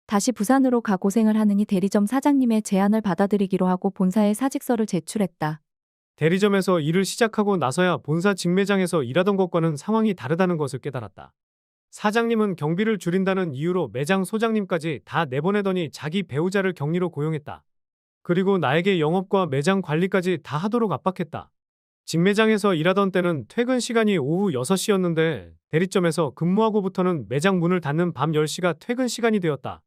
다시 부산으로 가 고생을 하느니 대리점 사장님의 제안을 받아들이기로 하고 본사에 사직서를 제출했다. 대리점에서 일을 시작하고 나서야 본사 직매장에서 일하던 것과는 상황이 다르다는 것을 깨달았다. 사장님은 경비를 줄인다는 이유로 매장 소장님까지 다 내보내더니 자기 배우자를 격리로 고용했다. 그리고 나에게 영업과 매장 관리까지 다 하도록 압박했다. 직매장에서 일하던 때는 퇴근 시간이 오후 6시였는데 대리점에서 근무하고부터는 매장 문을 닫는 밤 10시가 퇴근 시간이 되었다.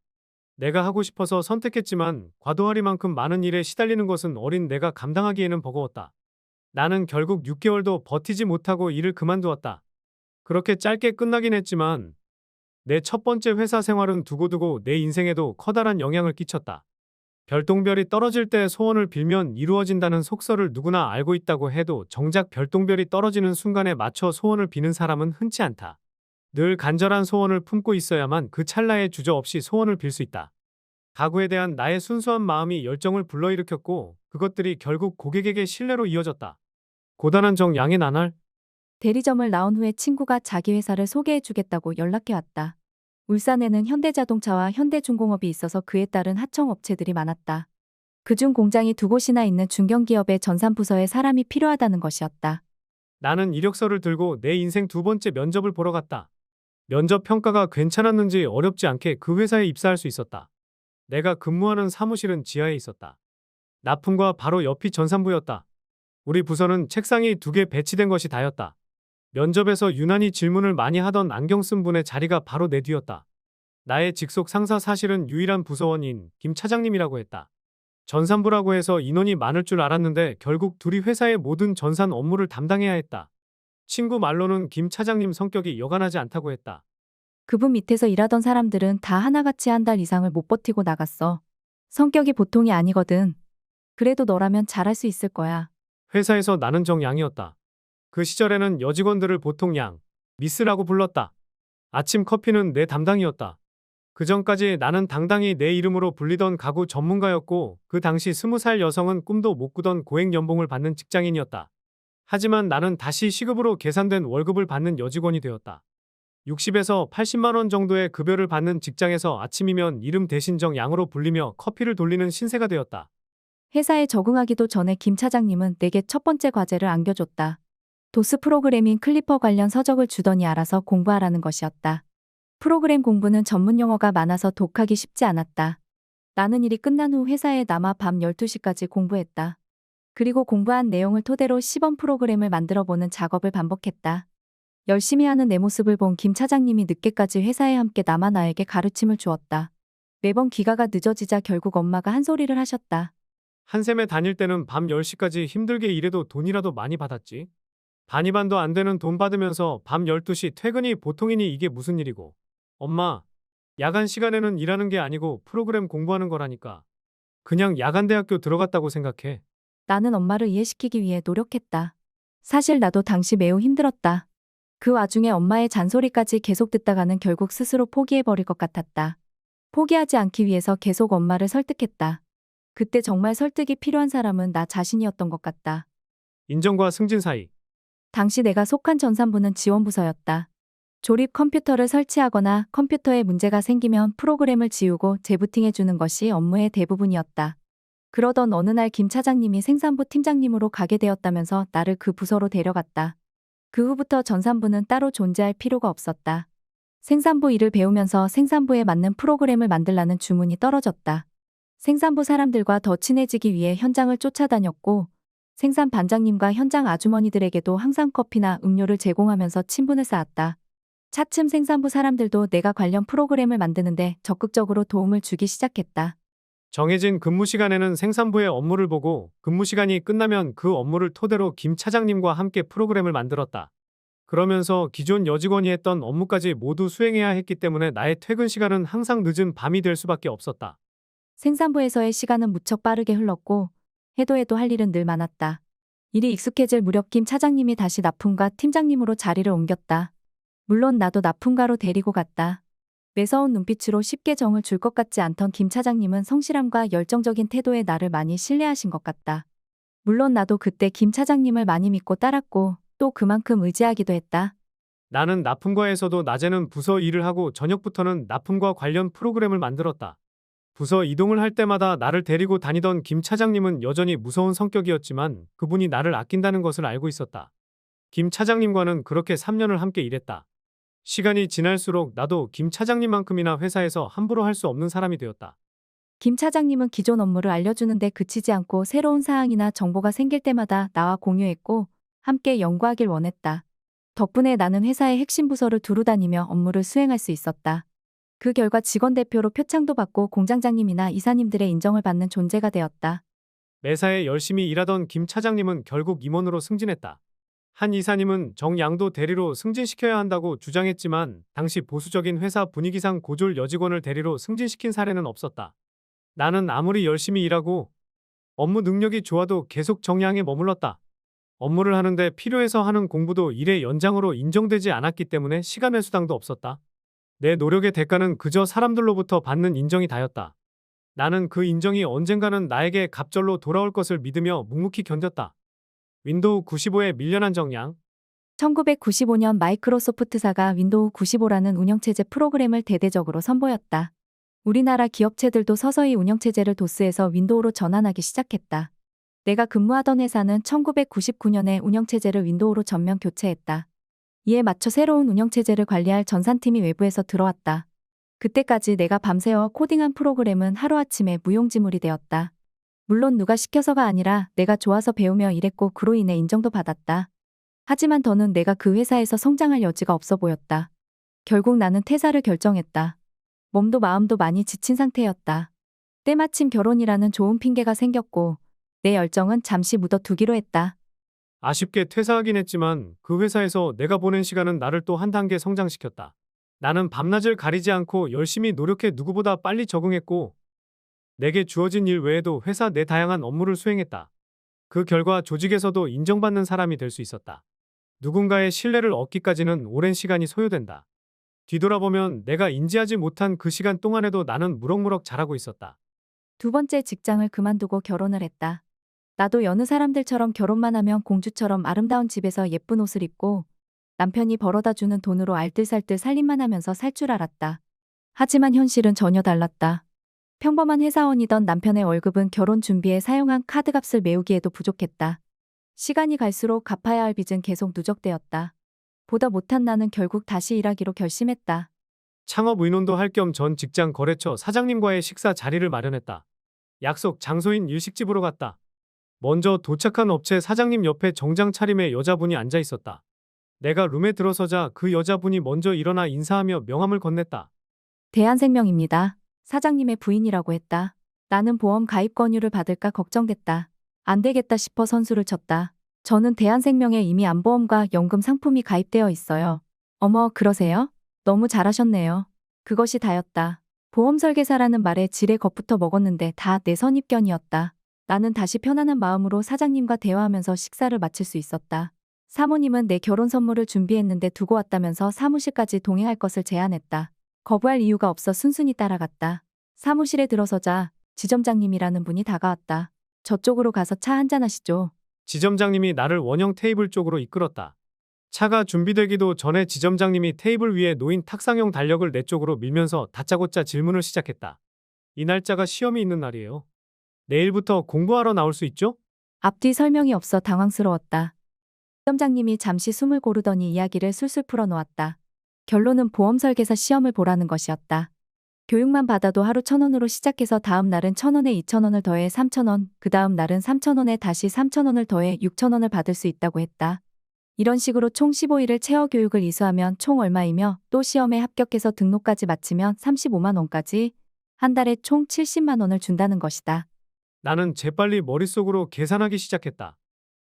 내가 하고 싶어서 선택했지만 과도하리만큼 많은 일에 시달리는 것은 어린 내가 감당하기에는 버거웠다. 나는 결국 6개월도 버티지 못하고 일을 그만두었다. 그렇게 짧게 끝나긴 했지만 내 첫 번째 회사 생활은 두고두고 내 인생에도 커다란 영향을 끼쳤다. 별똥별이 떨어질 때 소원을 빌면 이루어진다는 속설을 누구나 알고 있다고 해도 정작 별똥별이 떨어지는 순간에 맞춰 소원을 비는 사람은 흔치 않다. 늘 간절한 소원을 품고 있어야만 그 찰나에 주저없이 소원을 빌 수 있다. 가구에 대한 나의 순수한 마음이 열정을 불러일으켰고 그것들이 결국 고객에게 신뢰로 이어졌다. 고단한 정양해 나날. 대리점을 나온 후에 친구가 자기 회사를 소개해주겠다고 연락해왔다. 울산에는 현대자동차와 현대중공업이 있어서 그에 따른 하청업체들이 많았다. 그중 공장이 두 곳이나 있는 중견기업의 전산부서에 사람이 필요하다는 것이었다. 나는 이력서를 들고 내 인생 두 번째 면접을 보러 갔다. 면접 평가가 괜찮았는지 어렵지 않게 그 회사에 입사할 수 있었다. 내가 근무하는 사무실은 지하에 있었다. 납품과 바로 옆이 전산부였다. 우리 부서는 책상이 두 개 배치된 것이 다였다. 면접에서 유난히 질문을 많이 하던 안경 쓴 분의 자리가 바로 내 뒤였다. 나의 직속 상사 사실은 유일한 부서원인 김 차장님이라고 했다. 전산부라고 해서 인원이 많을 줄 알았는데 결국 둘이 회사의 모든 전산 업무를 담당해야 했다. 친구 말로는 김 차장님 성격이 여간하지 않다고 했다. 그분 밑에서 일하던 사람들은 다 하나같이 한 달 이상을 못 버티고 나갔어. 성격이 보통이 아니거든. 그래도 너라면 잘할 수 있을 거야. 회사에서 나는 정양이었다. 그 시절에는 여직원들을 보통 양, 미스라고 불렀다. 아침 커피는 내 담당이었다. 그 전까지 나는 당당히 내 이름으로 불리던 가구 전문가였고 그 당시 20살 여성은 꿈도 못 꾸던 고액 연봉을 받는 직장인이었다. 하지만 나는 다시 시급으로 계산된 월급을 받는 여직원이 되었다. 60에서 80만 원 정도의 급여를 받는 직장에서 아침이면 이름 대신 정양으로 불리며 커피를 돌리는 신세가 되었다. 회사에 적응하기도 전에 김 차장님은 내게 첫 번째 과제를 안겨줬다. 도스 프로그래밍 클리퍼 관련 서적을 주더니 알아서 공부하라는 것이었다. 프로그램 공부는 전문 용어가 많아서 독하기 쉽지 않았다. 나는 일이 끝난 후 회사에 남아 밤 12시까지 공부했다. 그리고 공부한 내용을 토대로 시범 프로그램을 만들어보는 작업을 반복했다. 열심히 하는 내 모습을 본 김 차장님이 늦게까지 회사에 함께 남아 나에게 가르침을 주었다. 매번 귀가가 늦어지자 결국 엄마가 한 소리를 하셨다. 한샘에 다닐 때는 밤 10시까지 힘들게 일해도 돈이라도 많이 받았지. 반이반도 안 되는 돈 받으면서 밤 12시 퇴근이 보통이니 이게 무슨 일이고. 엄마, 야간 시간에는 일하는 게 아니고 프로그램 공부하는 거라니까. 그냥 야간대학교 들어갔다고 생각해. 나는 엄마를 이해시키기 위해 노력했다. 사실 나도 당시 매우 힘들었다. 그 와중에 엄마의 잔소리까지 계속 듣다가는 결국 스스로 포기해버릴 것 같았다. 포기하지 않기 위해서 계속 엄마를 설득했다. 그때 정말 설득이 필요한 사람은 나 자신이었던 것 같다. 인정과 승진 사이. 당시 내가 속한 전산부는 지원부서였다. 조립 컴퓨터를 설치하거나 컴퓨터에 문제가 생기면 프로그램을 지우고 재부팅해주는 것이 업무의 대부분이었다. 그러던 어느 날 김 차장님이 생산부 팀장님으로 가게 되었다면서 나를 그 부서로 데려갔다. 그 후부터 전산부는 따로 존재할 필요가 없었다. 생산부 일을 배우면서 생산부에 맞는 프로그램을 만들라는 주문이 떨어졌다. 생산부 사람들과 더 친해지기 위해 현장을 쫓아다녔고 생산 반장님과 현장 아주머니들에게도 항상 커피나 음료를 제공하면서 친분을 쌓았다. 차츰 생산부 사람들도 내가 관련 프로그램을 만드는데 적극적으로 도움을 주기 시작했다. 정해진 근무 시간에는 생산부의 업무를 보고 근무 시간이 끝나면 그 업무를 토대로 김 차장님과 함께 프로그램을 만들었다. 그러면서 기존 여직원이 했던 업무까지 모두 수행해야 했기 때문에 나의 퇴근 시간은 항상 늦은 밤이 될 수밖에 없었다. 생산부에서의 시간은 무척 빠르게 흘렀고 해도 할 일은 늘 많았다. 일이 익숙해질 무렵 김 차장님이 다시 납품가 팀장님으로 자리를 옮겼다. 물론 나도 납품가로 데리고 갔다. 매서운 눈빛으로 쉽게 정을 줄 것 같지 않던 김 차장님은 성실함과 열정적인 태도에 나를 많이 신뢰하신 것 같다. 물론 나도 그때 김 차장님을 많이 믿고 따랐고 또 그만큼 의지하기도 했다. 나는 납품과에서도 낮에는 부서 일을 하고 저녁부터는 납품과 관련 프로그램을 만들었다. 부서 이동을 할 때마다 나를 데리고 다니던 김 차장님은 여전히 무서운 성격이었지만 그분이 나를 아낀다는 것을 알고 있었다. 김 차장님과는 그렇게 3년을 함께 일했다. 시간이 지날수록 나도 김 차장님만큼이나 회사에서 함부로 할 수 없는 사람이 되었다. 김 차장님은 기존 업무를 알려주는데 그치지 않고 새로운 사항이나 정보가 생길 때마다 나와 공유했고 함께 연구하길 원했다. 덕분에 나는 회사의 핵심 부서를 두루 다니며 업무를 수행할 수 있었다. 그 결과 직원 대표로 표창도 받고 공장장님이나 이사님들의 인정을 받는 존재가 되었다. 매사에 열심히 일하던 김 차장님은 결국 임원으로 승진했다. 한 이사님은 정양도 대리로 승진시켜야 한다고 주장했지만 당시 보수적인 회사 분위기상 고졸 여직원을 대리로 승진시킨 사례는 없었다. 나는 아무리 열심히 일하고 업무 능력이 좋아도 계속 정양에 머물렀다. 업무를 하는데 필요해서 하는 공부도 일의 연장으로 인정되지 않았기 때문에 시간의 수당도 없었다. 내 노력의 대가는 그저 사람들로부터 받는 인정이 다였다. 나는 그 인정이 언젠가는 나에게 갑절로 돌아올 것을 믿으며 묵묵히 견뎠다. 윈도우 95에 밀려난 정양. 1995년 마이크로소프트사가 윈도우 95라는 운영체제 프로그램을 대대적으로 선보였다. 우리나라 기업체들도 서서히 운영체제를 도스에서 윈도우로 전환하기 시작했다. 내가 근무하던 회사는 1999년에 운영체제를 윈도우로 전면 교체했다. 이에 맞춰 새로운 운영체제를 관리할 전산팀이 외부에서 들어왔다. 그때까지 내가 밤새워 코딩한 프로그램은 하루아침에 무용지물이 되었다. 물론 누가 시켜서가 아니라 내가 좋아서 배우며 일했고 그로 인해 인정도 받았다. 하지만 더는 내가 그 회사에서 성장할 여지가 없어 보였다. 결국 나는 퇴사를 결정했다. 몸도 마음도 많이 지친 상태였다. 때마침 결혼이라는 좋은 핑계가 생겼고 내 열정은 잠시 묻어두기로 했다. 아쉽게 퇴사하긴 했지만 그 회사에서 내가 보낸 시간은 나를 또 한 단계 성장시켰다. 나는 밤낮을 가리지 않고 열심히 노력해 누구보다 빨리 적응했고 내게 주어진 일 외에도 회사 내 다양한 업무를 수행했다. 그 결과 조직에서도 인정받는 사람이 될 수 있었다. 누군가의 신뢰를 얻기까지는 오랜 시간이 소요된다. 뒤돌아보면 내가 인지하지 못한 그 시간 동안에도 나는 무럭무럭 자라고 있었다. 두 번째 직장을 그만두고 결혼을 했다. 나도 여느 사람들처럼 결혼만 하면 공주처럼 아름다운 집에서 예쁜 옷을 입고 남편이 벌어다주는 돈으로 알뜰살뜰 살림만 하면서 살 줄 알았다. 하지만 현실은 전혀 달랐다. 평범한 회사원이던 남편의 월급은 결혼 준비에 사용한 카드값을 메우기에도 부족했다. 시간이 갈수록 갚아야 할 빚은 계속 누적되었다. 보다 못한 나는 결국 다시 일하기로 결심했다. 창업 의논도 할 겸 전 직장 거래처 사장님과의 식사 자리를 마련했다. 약속 장소인 일식집으로 갔다. 먼저 도착한 업체 사장님 옆에 정장 차림의 여자분이 앉아 있었다. 내가 룸에 들어서자 그 여자분이 먼저 일어나 인사하며 명함을 건넸다. 대한생명입니다. 사장님의 부인이라고 했다. 나는 보험 가입 권유를 받을까 걱정됐다. 안 되겠다 싶어 선수를 쳤다. 저는 대한생명에 이미 안보험과 연금 상품이 가입되어 있어요. 어머, 그러세요? 너무 잘하셨네요. 그것이 다였다. 보험 설계사라는 말에 지레 겁부터 먹었는데 다 내 선입견이었다. 나는 다시 편안한 마음으로 사장님과 대화하면서 식사를 마칠 수 있었다. 사모님은 내 결혼 선물을 준비했는데 두고 왔다면서 사무실까지 동행할 것을 제안했다. 거부할 이유가 없어 순순히 따라갔다. 사무실에 들어서자 지점장님이라는 분이 다가왔다. 저쪽으로 가서 차 한잔 하시죠. 지점장님이 나를 원형 테이블 쪽으로 이끌었다. 차가 준비되기도 전에 지점장님이 테이블 위에 놓인 탁상용 달력을 내 쪽으로 밀면서 다짜고짜 질문을 시작했다. 이 날짜가 시험이 있는 날이에요. 내일부터 공부하러 나올 수 있죠? 앞뒤 설명이 없어 당황스러웠다. 지점장님이 잠시 숨을 고르더니 이야기를 술술 풀어놓았다. 결론은 보험 설계사 시험을 보라는 것이었다. 교육만 받아도 하루 1,000원으로 시작해서 다음 날은 1,000원에 2,000원을 더해 3,000원, 그 다음 날은 3,000원에 다시 3,000원을 더해 6,000원을 받을 수 있다고 했다. 이런 식으로 총 15일을 체어 교육을 이수하면 총 얼마이며 또 시험에 합격해서 등록까지 마치면 35만 원까지 한 달에 총 70만 원을 준다는 것이다. 나는 재빨리 머릿속으로 계산하기 시작했다.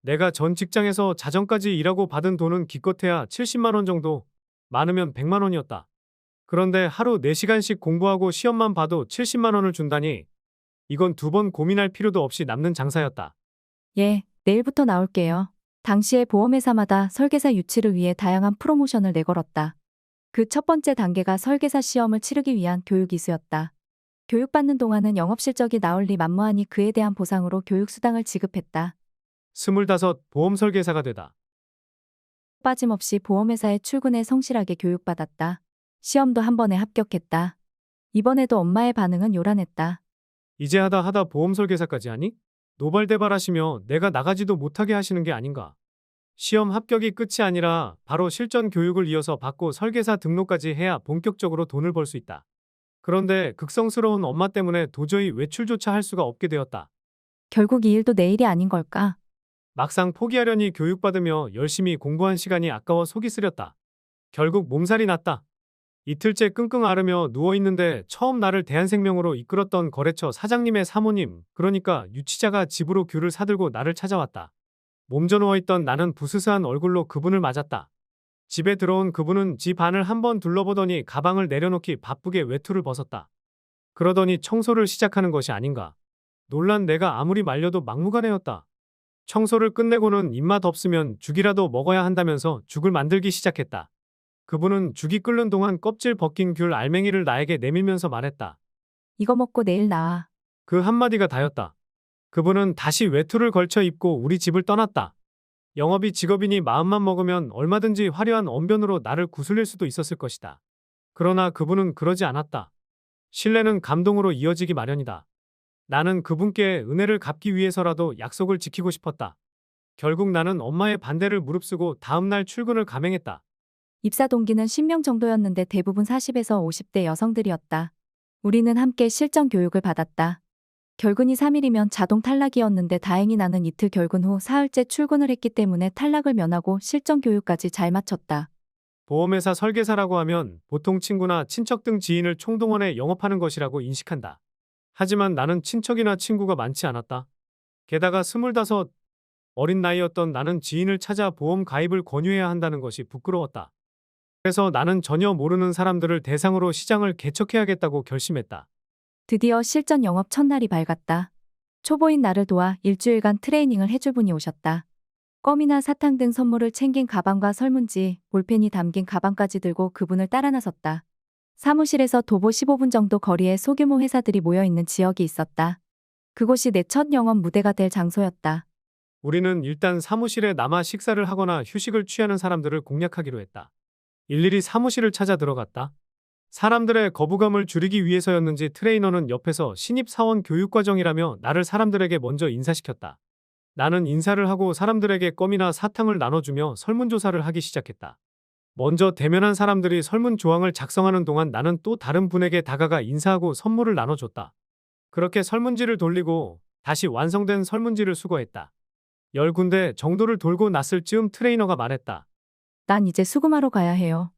내가 전 직장에서 자정까지 일하고 받은 돈은 기껏해야 70만 원 정도, 많으면 100만 원이었다. 그런데 하루 4시간씩 공부하고 시험만 봐도 70만 원을 준다니 이건 2번 고민할 필요도 없이 남는 장사였다. 예, 내일부터 나올게요. 당시에 보험회사마다 설계사 유치를 위해 다양한 프로모션을 내걸었다. 그 첫 번째 단계가 설계사 시험을 치르기 위한 교육 이수였다. 교육받는 동안은 영업실적이 나올 리 만무하니 그에 대한 보상으로 교육수당을 지급했다. 25 보험 설계사가 되다. 빠짐없이 보험회사에 출근해 성실하게 교육받았다. 시험도 한 번에 합격했다. 이번에도 엄마의 반응은 요란했다. 이제 하다 보험 설계사까지 하니? 노발대발하시며 내가 나가지도 못하게 하시는 게 아닌가. 시험 합격이 끝이 아니라 바로 실전 교육을 이어서 받고 설계사 등록까지 해야 본격적으로 돈을 벌 수 있다. 그런데 극성스러운 엄마 때문에 도저히 외출조차 할 수가 없게 되었다. 결국 이 일도 내 일이 아닌 걸까? 막상 포기하려니 교육받으며 열심히 공부한 시간이 아까워 속이 쓰렸다. 결국 몸살이 났다. 이틀째 끙끙 앓으며 누워있는데 처음 나를 대한생명으로 이끌었던 거래처 사장님의 사모님, 그러니까 유치자가 집으로 귤을 사들고 나를 찾아왔다. 몸져 누워있던 나는 부스스한 얼굴로 그분을 맞았다. 집에 들어온 그분은 집 안을 한번 둘러보더니 가방을 내려놓기 바쁘게 외투를 벗었다. 그러더니 청소를 시작하는 것이 아닌가. 놀란 내가 아무리 말려도 막무가내였다. 청소를 끝내고는 입맛 없으면 죽이라도 먹어야 한다면서 죽을 만들기 시작했다. 그분은 죽이 끓는 동안 껍질 벗긴 귤 알맹이를 나에게 내밀면서 말했다. 이거 먹고 내일 나와. 그 한마디가 다였다. 그분은 다시 외투를 걸쳐 입고 우리 집을 떠났다. 영업이 직업이니 마음만 먹으면 얼마든지 화려한 언변으로 나를 구슬릴 수도 있었을 것이다. 그러나 그분은 그러지 않았다. 신뢰는 감동으로 이어지기 마련이다. 나는 그분께 은혜를 갚기 위해서라도 약속을 지키고 싶었다. 결국 나는 엄마의 반대를 무릅쓰고 다음날 출근을 감행했다. 입사 동기는 10명 정도였는데 대부분 40에서 50대 여성들이었다. 우리는 함께 실전 교육을 받았다. 결근이 3일이면 자동 탈락이었는데 다행히 나는 이틀 결근 후 사흘째 출근을 했기 때문에 탈락을 면하고 실전 교육까지 잘 마쳤다. 보험회사 설계사라고 하면 보통 친구나 친척 등 지인을 총동원해 영업하는 것이라고 인식한다. 하지만 나는 친척이나 친구가 많지 않았다. 게다가 25 어린 나이였던 나는 지인을 찾아 보험 가입을 권유해야 한다는 것이 부끄러웠다. 그래서 나는 전혀 모르는 사람들을 대상으로 시장을 개척해야겠다고 결심했다. 드디어 실전 영업 첫날이 밝았다. 초보인 나를 도와 일주일간 트레이닝을 해줄 분이 오셨다. 껌이나 사탕 등 선물을 챙긴 가방과 설문지, 볼펜이 담긴 가방까지 들고 그분을 따라 나섰다. 사무실에서 도보 15분 정도 거리에 소규모 회사들이 모여 있는 지역이 있었다. 그곳이 내 첫 영업 무대가 될 장소였다. 우리는 일단 사무실에 남아 식사를 하거나 휴식을 취하는 사람들을 공략하기로 했다. 일일이 사무실을 찾아 들어갔다. 사람들의 거부감을 줄이기 위해서였는지 트레이너는 옆에서 신입사원 교육과정이라며 나를 사람들에게 먼저 인사시켰다. 나는 인사를 하고 사람들에게 껌이나 사탕을 나눠주며 설문조사를 하기 시작했다. 먼저 대면한 사람들이 설문 조항을 작성하는 동안 나는 또 다른 분에게 다가가 인사하고 선물을 나눠줬다. 그렇게 설문지를 돌리고 다시 완성된 설문지를 수거했다. 10군데 정도를 돌고 났을 즈음 트레이너가 말했다. 난 이제 수금하러 가야 해요.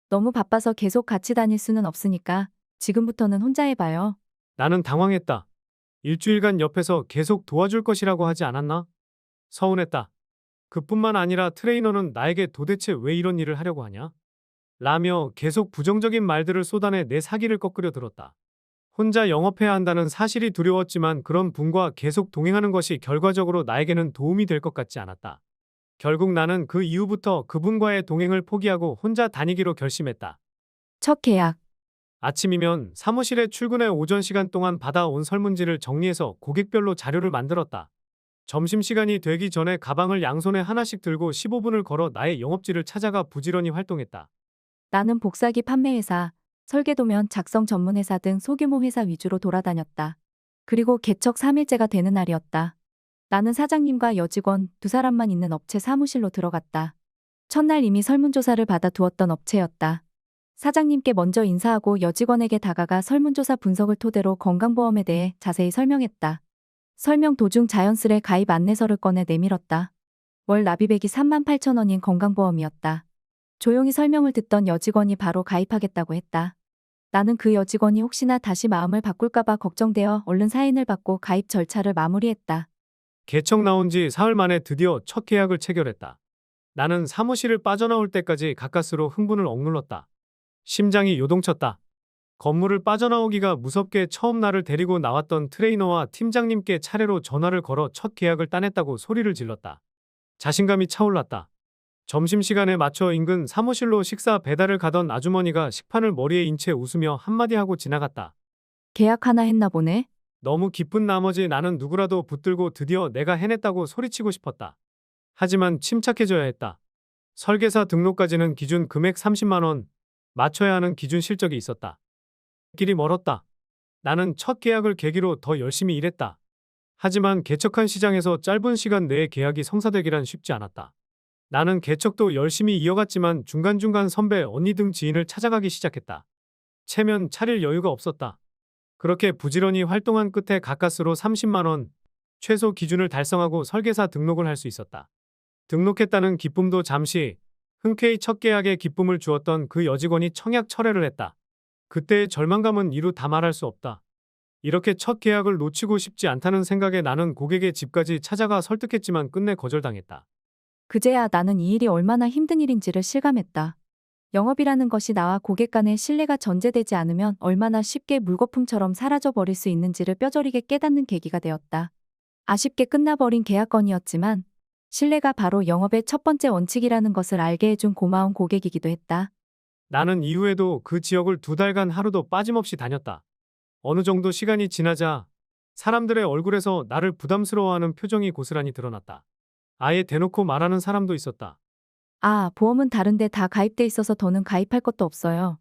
너무 바빠서 계속 같이 다닐 수는 없으니까 지금부터는 혼자 해봐요. 나는 당황했다. 일주일간 옆에서 계속 도와줄 것이라고 하지 않았나? 서운했다. 그뿐만 아니라 트레이너는 나에게 도대체 왜 이런 일을 하려고 하냐? 라며 계속 부정적인 말들을 쏟아내 내 사기를 꺾으려 들었다. 혼자 영업해야 한다는 사실이 두려웠지만 그런 분과 계속 동행하는 것이 결과적으로 나에게는 도움이 될 것 같지 않았다. 결국 나는 그 이후부터 그분과의 동행을 포기하고 혼자 다니기로 결심했다. 첫 계약. 아침이면 사무실에 출근해 오전 시간 동안 받아온 설문지를 정리해서 고객별로 자료를 만들었다. 점심시간이 되기 전에 가방을 양손에 하나씩 들고 15분을 걸어 나의 영업지를 찾아가 부지런히 활동했다. 나는 복사기 판매회사, 설계도면 작성 전문회사 등 소규모 회사 위주로 돌아다녔다. 그리고 개척 3일째가 되는 날이었다. 나는 사장님과 여직원 2사람만 있는 업체 사무실로 들어갔다. 첫날 이미 설문조사를 받아 두었던 업체였다. 사장님께 먼저 인사하고 여직원에게 다가가 설문조사 분석을 토대로 건강보험에 대해 자세히 설명했다. 설명 도중 자연스레 가입 안내서를 꺼내 내밀었다. 월 납입액이 38,000원인 건강보험이었다. 조용히 설명을 듣던 여직원이 바로 가입하겠다고 했다. 나는 그 여직원이 혹시나 다시 마음을 바꿀까봐 걱정되어 얼른 사인을 받고 가입 절차를 마무리했다. 개척 나온 지 사흘 만에 드디어 첫 계약을 체결했다. 나는 사무실을 빠져나올 때까지 가까스로 흥분을 억눌렀다. 심장이 요동쳤다. 건물을 빠져나오기가 무섭게 처음 나를 데리고 나왔던 트레이너와 팀장님께 차례로 전화를 걸어 첫 계약을 따냈다고 소리를 질렀다. 자신감이 차올랐다. 점심시간에 맞춰 인근 사무실로 식사 배달을 가던 아주머니가 식판을 머리에 인 채 웃으며 한마디 하고 지나갔다. 계약 하나 했나 보네. 너무 기쁜 나머지 나는 누구라도 붙들고 드디어 내가 해냈다고 소리치고 싶었다. 하지만 침착해져야 했다. 설계사 등록까지는 기준 금액 30만 원, 맞춰야 하는 기준 실적이 있었다. 길이 멀었다. 나는 첫 계약을 계기로 더 열심히 일했다. 하지만 개척한 시장에서 짧은 시간 내에 계약이 성사되기란 쉽지 않았다. 나는 개척도 열심히 이어갔지만 중간중간 선배, 언니 등 지인을 찾아가기 시작했다. 체면 차릴 여유가 없었다. 그렇게 부지런히 활동한 끝에 가까스로 30만 원, 최소 기준을 달성하고 설계사 등록을 할 수 있었다. 등록했다는 기쁨도 잠시, 흔쾌히 첫 계약에 기쁨을 주었던 그 여직원이 청약 철회를 했다. 그때의 절망감은 이루 다 말할 수 없다. 이렇게 첫 계약을 놓치고 싶지 않다는 생각에 나는 고객의 집까지 찾아가 설득했지만 끝내 거절당했다. 그제야 나는 이 일이 얼마나 힘든 일인지를 실감했다. 영업이라는 것이 나와 고객 간의 신뢰가 전제되지 않으면 얼마나 쉽게 물거품처럼 사라져버릴 수 있는지를 뼈저리게 깨닫는 계기가 되었다. 아쉽게 끝나버린 계약건이었지만 신뢰가 바로 영업의 첫 번째 원칙이라는 것을 알게 해준 고마운 고객이기도 했다. 나는 이후에도 그 지역을 2달간 하루도 빠짐없이 다녔다. 어느 정도 시간이 지나자 사람들의 얼굴에서 나를 부담스러워하는 표정이 고스란히 드러났다. 아예 대놓고 말하는 사람도 있었다. 아, 보험은 다른데 다 가입돼 있어서 더는 가입할 것도 없어요.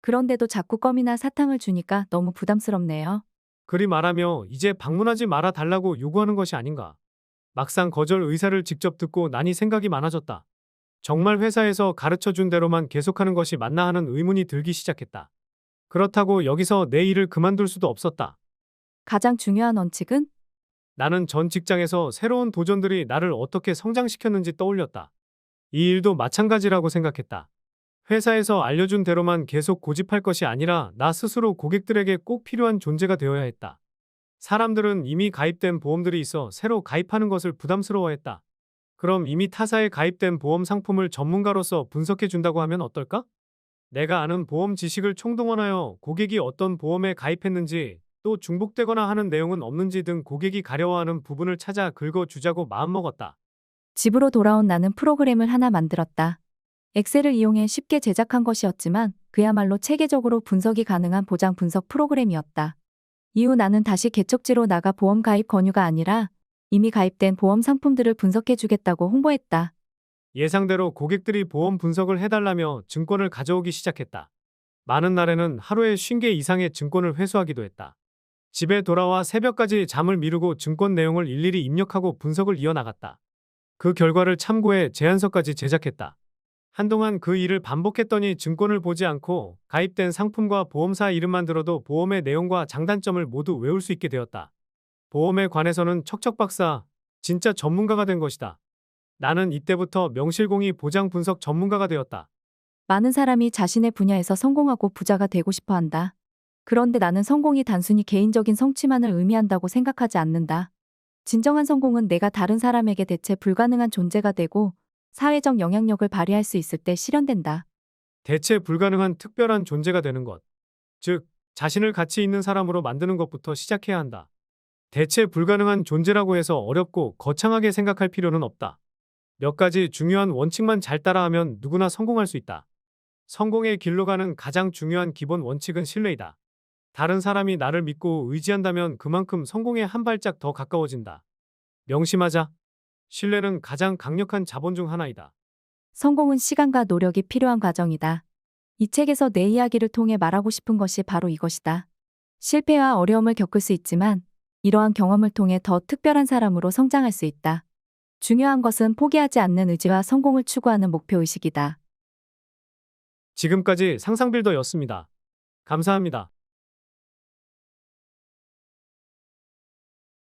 그런데도 자꾸 껌이나 사탕을 주니까 너무 부담스럽네요. 그리 말하며 이제 방문하지 말아 달라고 요구하는 것이 아닌가. 막상 거절 의사를 직접 듣고 나니 생각이 많아졌다. 정말 회사에서 가르쳐 준 대로만 계속하는 것이 맞나 하는 의문이 들기 시작했다. 그렇다고 여기서 내 일을 그만둘 수도 없었다. 가장 중요한 원칙은 나는 전 직장에서 새로운 도전들이 나를 어떻게 성장시켰는지 떠올렸다. 이 일도 마찬가지라고 생각했다. 회사에서 알려준 대로만 계속 고집할 것이 아니라 나 스스로 고객들에게 꼭 필요한 존재가 되어야 했다. 사람들은 이미 가입된 보험들이 있어 새로 가입하는 것을 부담스러워했다. 그럼 이미 타사에 가입된 보험 상품을 전문가로서 분석해 준다고 하면 어떨까? 내가 아는 보험 지식을 총동원하여 고객이 어떤 보험에 가입했는지, 또 중복되거나 하는 내용은 없는지 등 고객이 가려워하는 부분을 찾아 긁어주자고 마음먹었다. 집으로 돌아온 나는 프로그램을 하나 만들었다. 엑셀을 이용해 쉽게 제작한 것이었지만 그야말로 체계적으로 분석이 가능한 보장 분석 프로그램이었다. 이후 나는 다시 개척지로 나가 보험 가입 권유가 아니라 이미 가입된 보험 상품들을 분석해 주겠다고 홍보했다. 예상대로 고객들이 보험 분석을 해달라며 증권을 가져오기 시작했다. 많은 날에는 하루에 50개 이상의 증권을 회수하기도 했다. 집에 돌아와 새벽까지 잠을 미루고 증권 내용을 일일이 입력하고 분석을 이어나갔다. 그 결과를 참고해 제안서까지 제작했다. 한동안 그 일을 반복했더니 증권을 보지 않고 가입된 상품과 보험사 이름만 들어도 보험의 내용과 장단점을 모두 외울 수 있게 되었다. 보험에 관해서는 척척박사, 진짜 전문가가 된 것이다. 나는 이때부터 명실공히 보장 분석 전문가가 되었다. 많은 사람이 자신의 분야에서 성공하고 부자가 되고 싶어 한다. 그런데 나는 성공이 단순히 개인적인 성취만을 의미한다고 생각하지 않는다. 진정한 성공은 내가 다른 사람에게 대체 불가능한 존재가 되고 사회적 영향력을 발휘할 수 있을 때 실현된다. 대체 불가능한 특별한 존재가 되는 것. 즉, 자신을 가치 있는 사람으로 만드는 것부터 시작해야 한다. 대체 불가능한 존재라고 해서 어렵고 거창하게 생각할 필요는 없다. 몇 가지 중요한 원칙만 잘 따라하면 누구나 성공할 수 있다. 성공의 길로 가는 가장 중요한 기본 원칙은 신뢰이다. 다른 사람이 나를 믿고 의지한다면 그만큼 성공에 한 발짝 더 가까워진다. 명심하자. 신뢰는 가장 강력한 자본 중 하나이다. 성공은 시간과 노력이 필요한 과정이다. 이 책에서 내 이야기를 통해 말하고 싶은 것이 바로 이것이다. 실패와 어려움을 겪을 수 있지만 이러한 경험을 통해 더 특별한 사람으로 성장할 수 있다. 중요한 것은 포기하지 않는 의지와 성공을 추구하는 목표의식이다. 지금까지 상상빌더였습니다. 감사합니다.